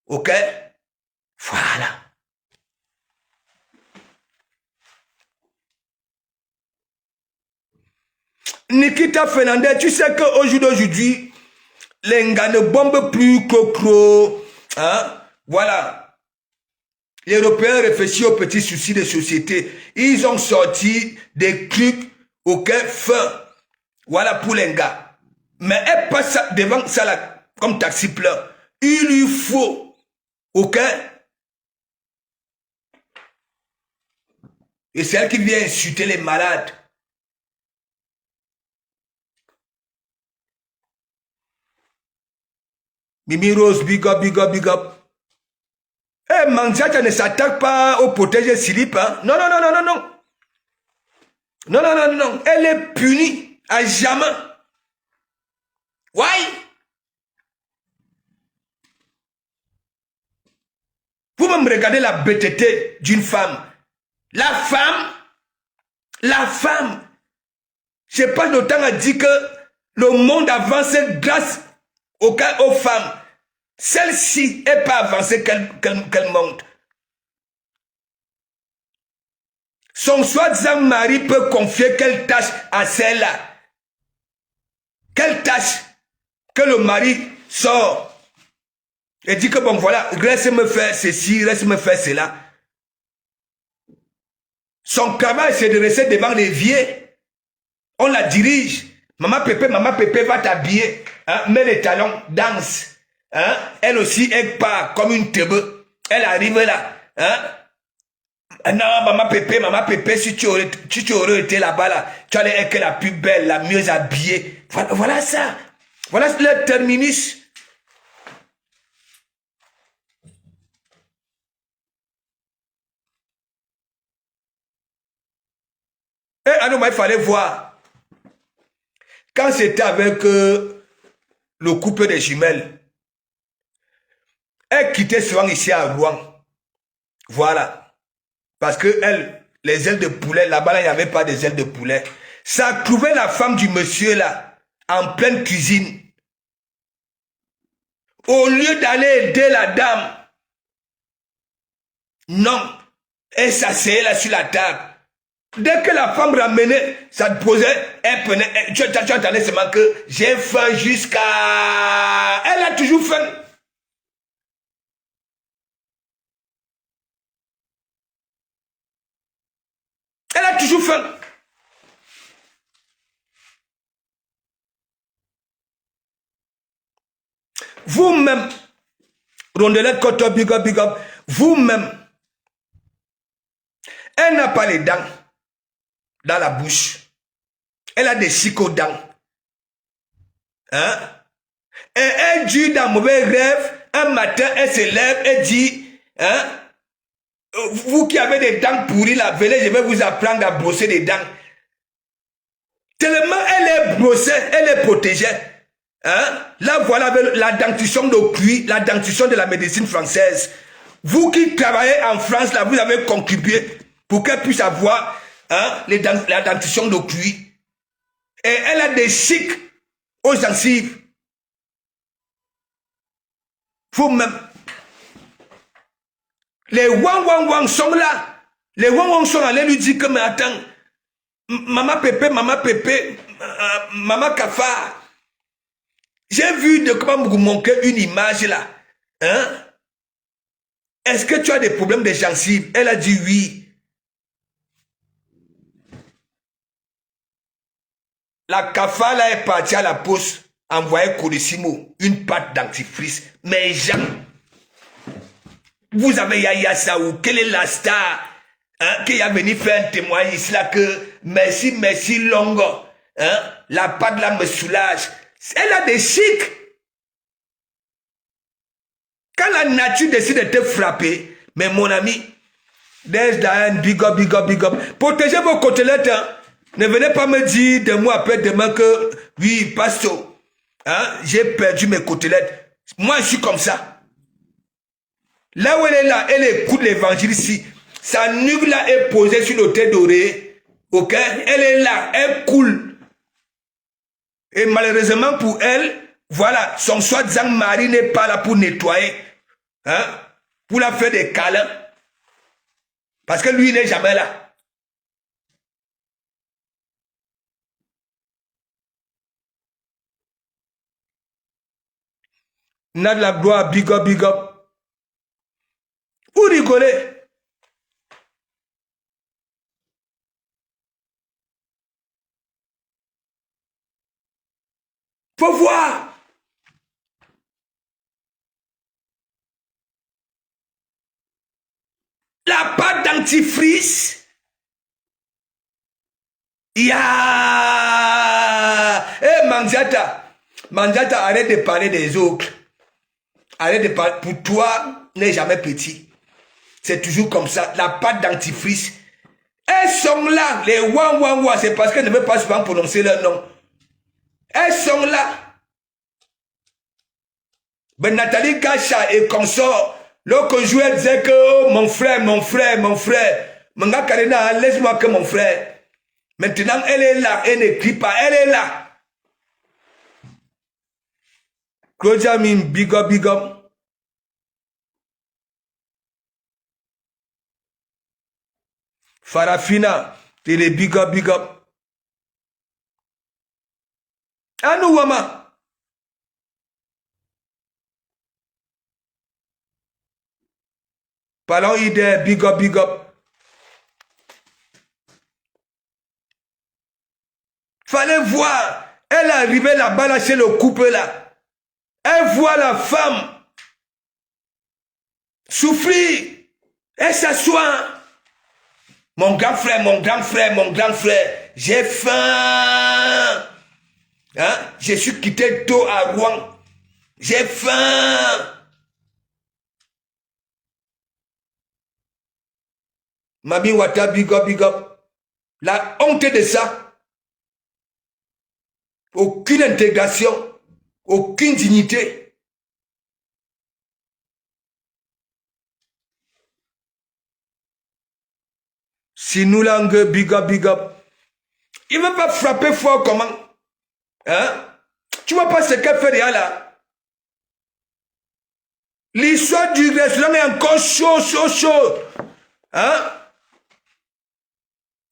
Speaker 1: Ok? Voilà. Nikita Fernandez, tu sais qu'au jour d'aujourd'hui, les gars ne bombent plus que hein? Voilà. Les Européens réfléchissent aux petits soucis de société. Ils ont sorti des trucs auxquels fin. Voilà pour les gars. Mais elle passe devant ça là, comme taxi plein. Il lui faut. Ok? Et c'est elle qui vient insulter les malades. Mimi Rose, big up, big up, big up. Eh, Mandiata ne s'attaque pas au protégé slip. Hein? Non, non, non, non, non, non. Non, non, non, non. Elle est punie à jamais. Why? Vous-même regardez la bêteté d'une femme. La femme, je passe le temps à dire que le monde avance grâce aux femmes. Celle-ci n'est pas avancée qu'elle monte. Son soi-disant mari peut confier quelle tâche à celle-là. Quelle tâche que le mari sort et dit que bon voilà, reste me faire ceci, reste me faire cela. Son travail c'est de rester devant l'évier. On la dirige. Maman Pépé, va t'habiller. Hein? Mets les talons, danse. Hein? Elle aussi, elle part comme une teube. Elle arrive là. Hein? Non, maman Pépé, si tu aurais été là-bas, là, tu allais être la plus belle, la mieux habillée. Voilà ça. Voilà le terminus. Et alors, il fallait voir. Quand c'était avec le couple des jumelles, elle quittait souvent ici à Rouen. Voilà. Parce que elle, les ailes de poulet, là-bas, il n'y avait pas des ailes de poulet. Ça a trouvé la femme du monsieur là, en pleine cuisine. Au lieu d'aller aider la dame, non, elle s'asseyait là sur la table. Dès que la femme ramenait, ça te posait, elle prenait, tu entendais seulement que j'ai faim jusqu'à... Elle a toujours faim. Elle a toujours faim. Vous-même, Rondelette Koto, big up, vous-même, elle n'a pas les dents dans la bouche. Elle a des chicots-dents. Hein? Et elle dit dans mauvais rêve, un matin, elle se lève et dit, hein? Vous qui avez des dents pourries, là, venez, je vais vous apprendre à brosser les dents. Tellement elle est brossée, elle est protégée. Hein? Là, voilà la dentition de cuir, la dentition de la médecine française. Vous qui travaillez en France, là, vous avez contribué pour qu'elle puisse avoir hein, la dentition de cuir. Et elle a des chics aux gencives. Vous-même. Les wang sont là. Les wang sont allés lui dire que, mais attends, maman Pépé, maman Kafa, j'ai vu de comment vous manquer une image là. Hein? Est-ce que tu as des problèmes de gencives? Elle a dit oui. La Kafa là est partie à la poste, envoyé Colissimo, une pâte dentifrice. Mais Jean, vous avez Yaya Saou, quelle est la star hein, qui a venu faire un témoignage ici là que merci Longo, hein, la pâte là me soulage. Elle a des chics. Quand la nature décide de te frapper, mais mon ami, there's Diane, big up. Protégez vos côtelettes. Hein. Ne venez pas me dire de moi après demain que, oui, pasteur, hein, j'ai perdu mes côtelettes. Moi, je suis comme ça. Là où elle est là, elle écoute l'évangile ici. Sa nuque là est posée sur le thé doré. Ok? Elle est là, elle coule. Et malheureusement pour elle, voilà, son soi-disant mari n'est pas là pour nettoyer. Hein? Pour la faire des câlins. Parce que lui n'est jamais là. N'a de la gloire, big up. Vous rigolez? Faut voir. La pâte dentifrice. Eh, Mandiata, arrête de parler des autres. Arrête de parler. Pour toi, n'est jamais petit. C'est toujours comme ça. La pâte dentifrice. Elles sont là. Les wa, c'est parce qu'elles ne veulent pas souvent prononcer leur nom. Elles sont là. Ben Nathalie Gacha et consort. Le conjoint disait que oh, mon frère. Manga Karina, laisse-moi que mon frère. Maintenant, elle est là. Elle n'écrit pas. Elle est là. Claudia Mim, big up. Farafina, télé big up. Anou Wama. Parlons idée, big up. Fallait voir. Elle est arrivée là-bas, là, chez le couple là. Elle voit la femme souffrir. Elle s'assoit. Mon grand frère, j'ai faim. Hein? Je suis quitté tôt à Rouen. J'ai faim. Mami Wata, big up. La honte de ça. Aucune intégration. Aucune dignité. Si nous langue, big up. Il ne veut pas frapper fort comment? Hein? Tu vois pas ce qu'elle fait là? L'histoire du restaurant est encore chaud. Hein?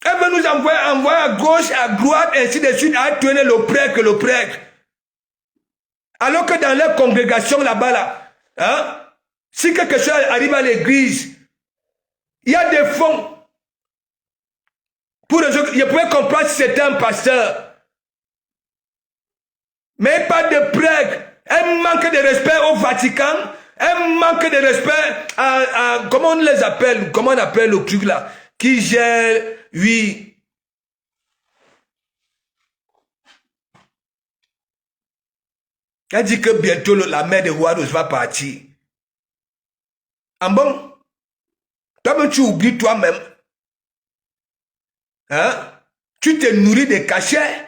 Speaker 1: Elle veut nous envoyer à gauche, à droite, ainsi de suite, à tourner le prêtre. Alors que dans leur congrégation là-bas, là, hein? Si quelque chose arrive à l'église, il y a des fonds. Pour les autres, je pouvais comprendre si c'était un pasteur. Mais pas de prêtre. Un manque de respect au Vatican. Un manque de respect à comment on les appelle? Comment on appelle le truc là? Qui gère, oui. Elle dit que bientôt la mère de Warros va partir. Ah bon? Toi-même tu oublies toi-même. Hein? Tu te nourris de cachets.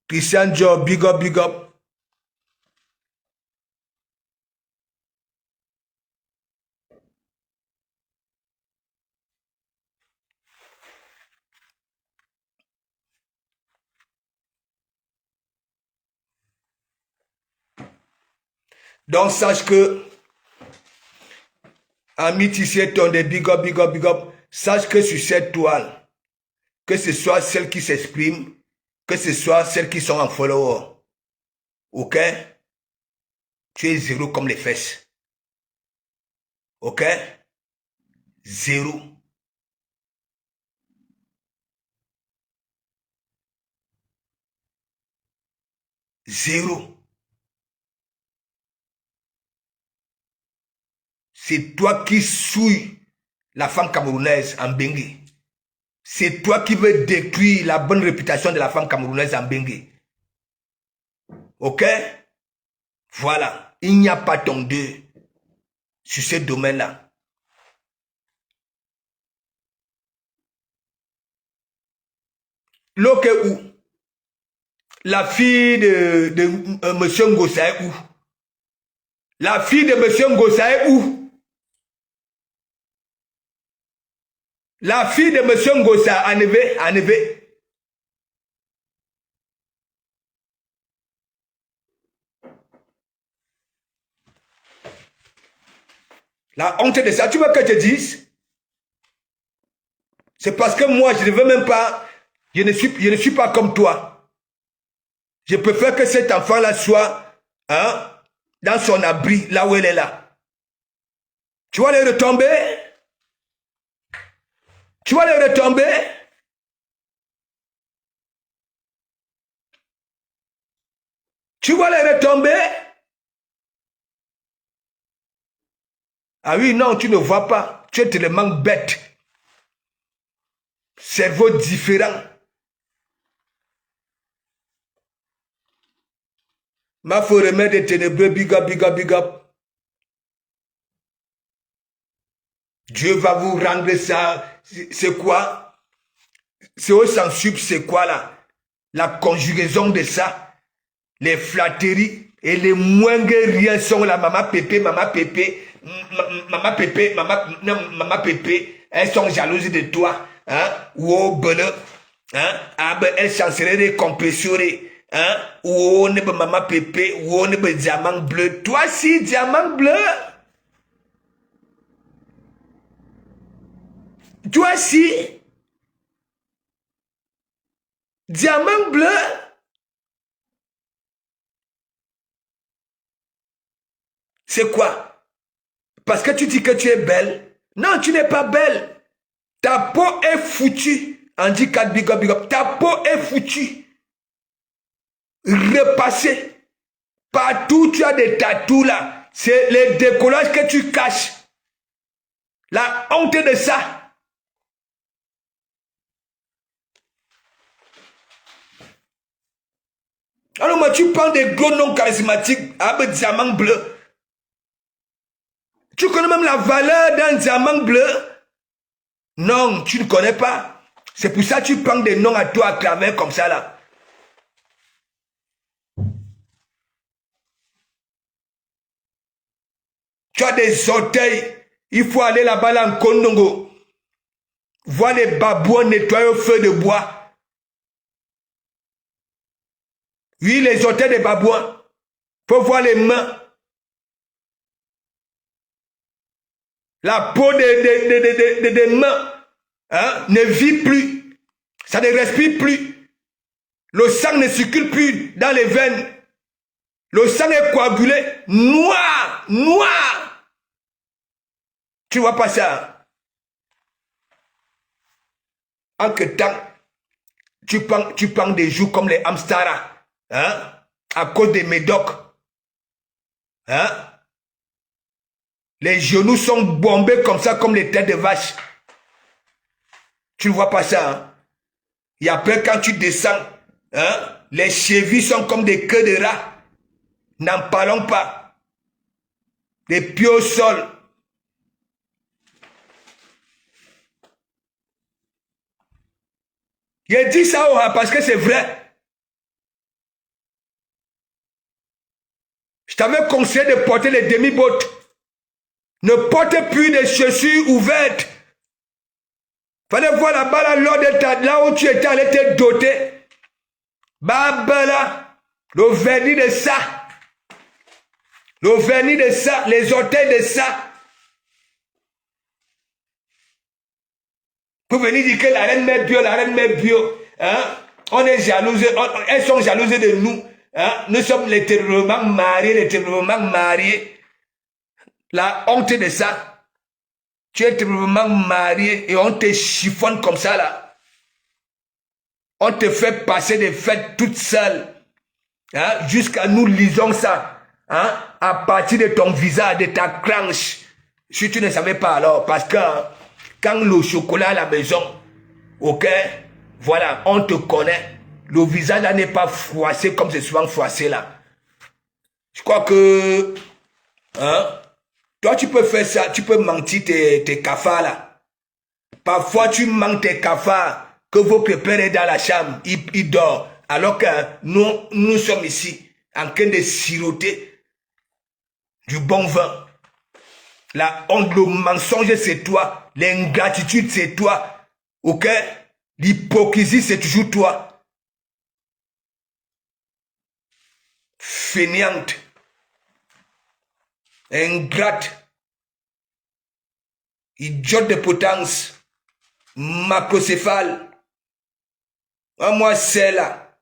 Speaker 1: Christian Joe, big up. Donc sache que Ami Tissier Tonde, big up. Sache que sur cette toile, que ce soit celles qui s'expriment, que ce soit celles qui sont en follower, ok? Tu es zéro comme les fesses. Ok? Zéro. Zéro. C'est toi qui souilles la femme camerounaise en Bengue. C'est toi qui veux détruire la bonne réputation de la femme camerounaise en Bengue. Ok? Voilà. Il n'y a pas ton deux sur ce domaine-là. L'autre est où? La fille de M. Ngossa est où? La fille de M. Ngossa est où? La fille de M. Ngossa a nevé. La honte de ça, tu veux que je te dise? C'est parce que moi, je ne veux même pas, je ne suis pas comme toi. Je préfère que cet enfant-là soit dans son abri, là où elle est là. Tu vas les retomber? Tu vas les retomber? Tu vas les retomber? Ah oui, non, tu ne vois pas. Tu es tellement bête. Cerveau différent. Ma faut remettre des ténébreux, big up, big up, big up. Dieu va vous rendre ça. C'est quoi? C'est au sens sub, c'est quoi là? La conjugaison de ça. Les flatteries et les moindres rien sont là. Maman Pépé, maman Pépé, maman Pépé, maman Pépé. Elles sont jalouses de toi. Hein? Ou bonheur. Hein? Ah ben, elles chanceraient de compressionner. Hein? Ou on est maman Pépé, ou on est diamant bleu. Toi si, diamant bleu. Toi si, diamant bleu. C'est quoi? Parce que tu dis que tu es belle. Non, tu n'es pas belle. Ta peau est foutue. On dit 4 big up, big up. Ta peau est foutue. Repassée. Partout, tu as des tatous là. C'est les décollages que tu caches. La honte de ça. Alors moi, tu prends des gros noms charismatiques avec diamant bleu. Tu connais même la valeur d'un diamant bleu? Non, tu ne connais pas. C'est pour ça que tu prends des noms à toi à travers comme ça là. Tu as des orteils. Il faut aller là-bas là en Kondongo. Voir les babouins nettoyer au feu de bois. Oui, les orteils des babouins. Faut voir les mains. La peau des mains hein, ne vit plus. Ça ne respire plus. Le sang ne circule plus dans les veines. Le sang est coagulé. Noir. Noir. Tu vois pas ça? En que temps, tu prends des jours comme les hamsters. Hein? À cause des médocs. Hein? Les genoux sont bombés comme ça, comme les têtes de vache. Tu ne vois pas ça, hein? Et après, quand tu descends, hein, les chevilles sont comme des queues de rat. N'en parlons pas. Des pieds au sol. Je dis ça parce que c'est vrai. Je t'avais conseillé de porter les demi-bottes. Ne portez plus des chaussures ouvertes. Fallait voir là-bas là où tu étais allé te doter. Babala, le vernis de ça. Le vernis de ça, les orteils de ça. Pour venir dire que la reine met bio, hein? On est jaloux, elles sont jalouses de nous. Hein? Nous sommes l'éternellement mariés. La honte de ça. Tu es éternellement marié et on te chiffonne comme ça là. On te fait passer des fêtes toutes seules. Hein? Jusqu'à nous lisons ça. Hein? À partir de ton visage, de ta cranche. Si tu ne savais pas alors, parce que quand le chocolat à la maison, ok, voilà, on te connaît. Le visage là n'est pas froissé comme c'est souvent froissé là. Je crois que, hein, toi tu peux faire ça, tu peux mentir tes cafards là. Parfois tu mens tes cafards que votre père est dans la chambre, il dort. Alors que nous sommes ici en train de siroter du bon vin. La honte, le mensonge c'est toi. L'ingratitude c'est toi. Ok? L'hypocrisie c'est toujours toi. Fainéante. Ingrate. Idiote de potence. Macrocéphale. Moi c'est là.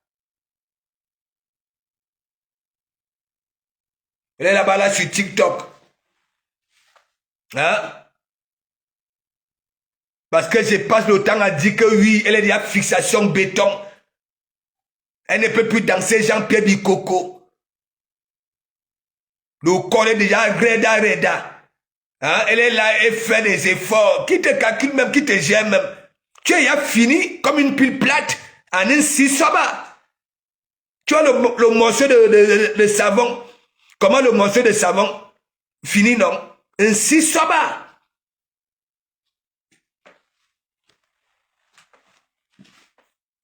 Speaker 1: Elle est là-bas là sur TikTok. Hein? Parce que je passe le temps à dire que oui, elle est déjà fixation béton. Elle ne peut plus danser Jean-Pierre Bicocco. Le corps est déjà reda. Hein? Elle est là, elle fait des efforts. Qui te calcule même, qui te gère même. Tu es déjà fini comme une pile plate en un 6 soba. Tu vois le morceau de savon. Comment le morceau de savon finit, non? Ainsi, ça va.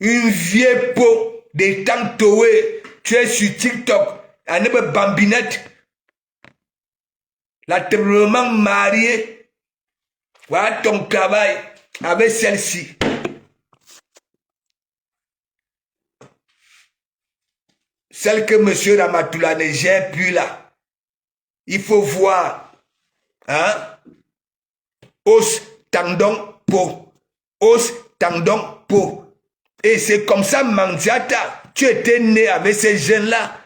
Speaker 1: Une vieille peau des temps toués. Tu es sur TikTok. Un bambinette. La tellement mariée. Voilà ton travail avec celle-ci. Celle que M. Ramatoula ne gère plus là. Il faut voir. Hein? Os, tendon, peau. Os, tendon, peau. Et c'est comme ça, Mandiata. Tu étais né avec ces jeunes-là.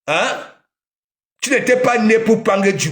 Speaker 1: Hein? Tu n'étais pas né pour prendre du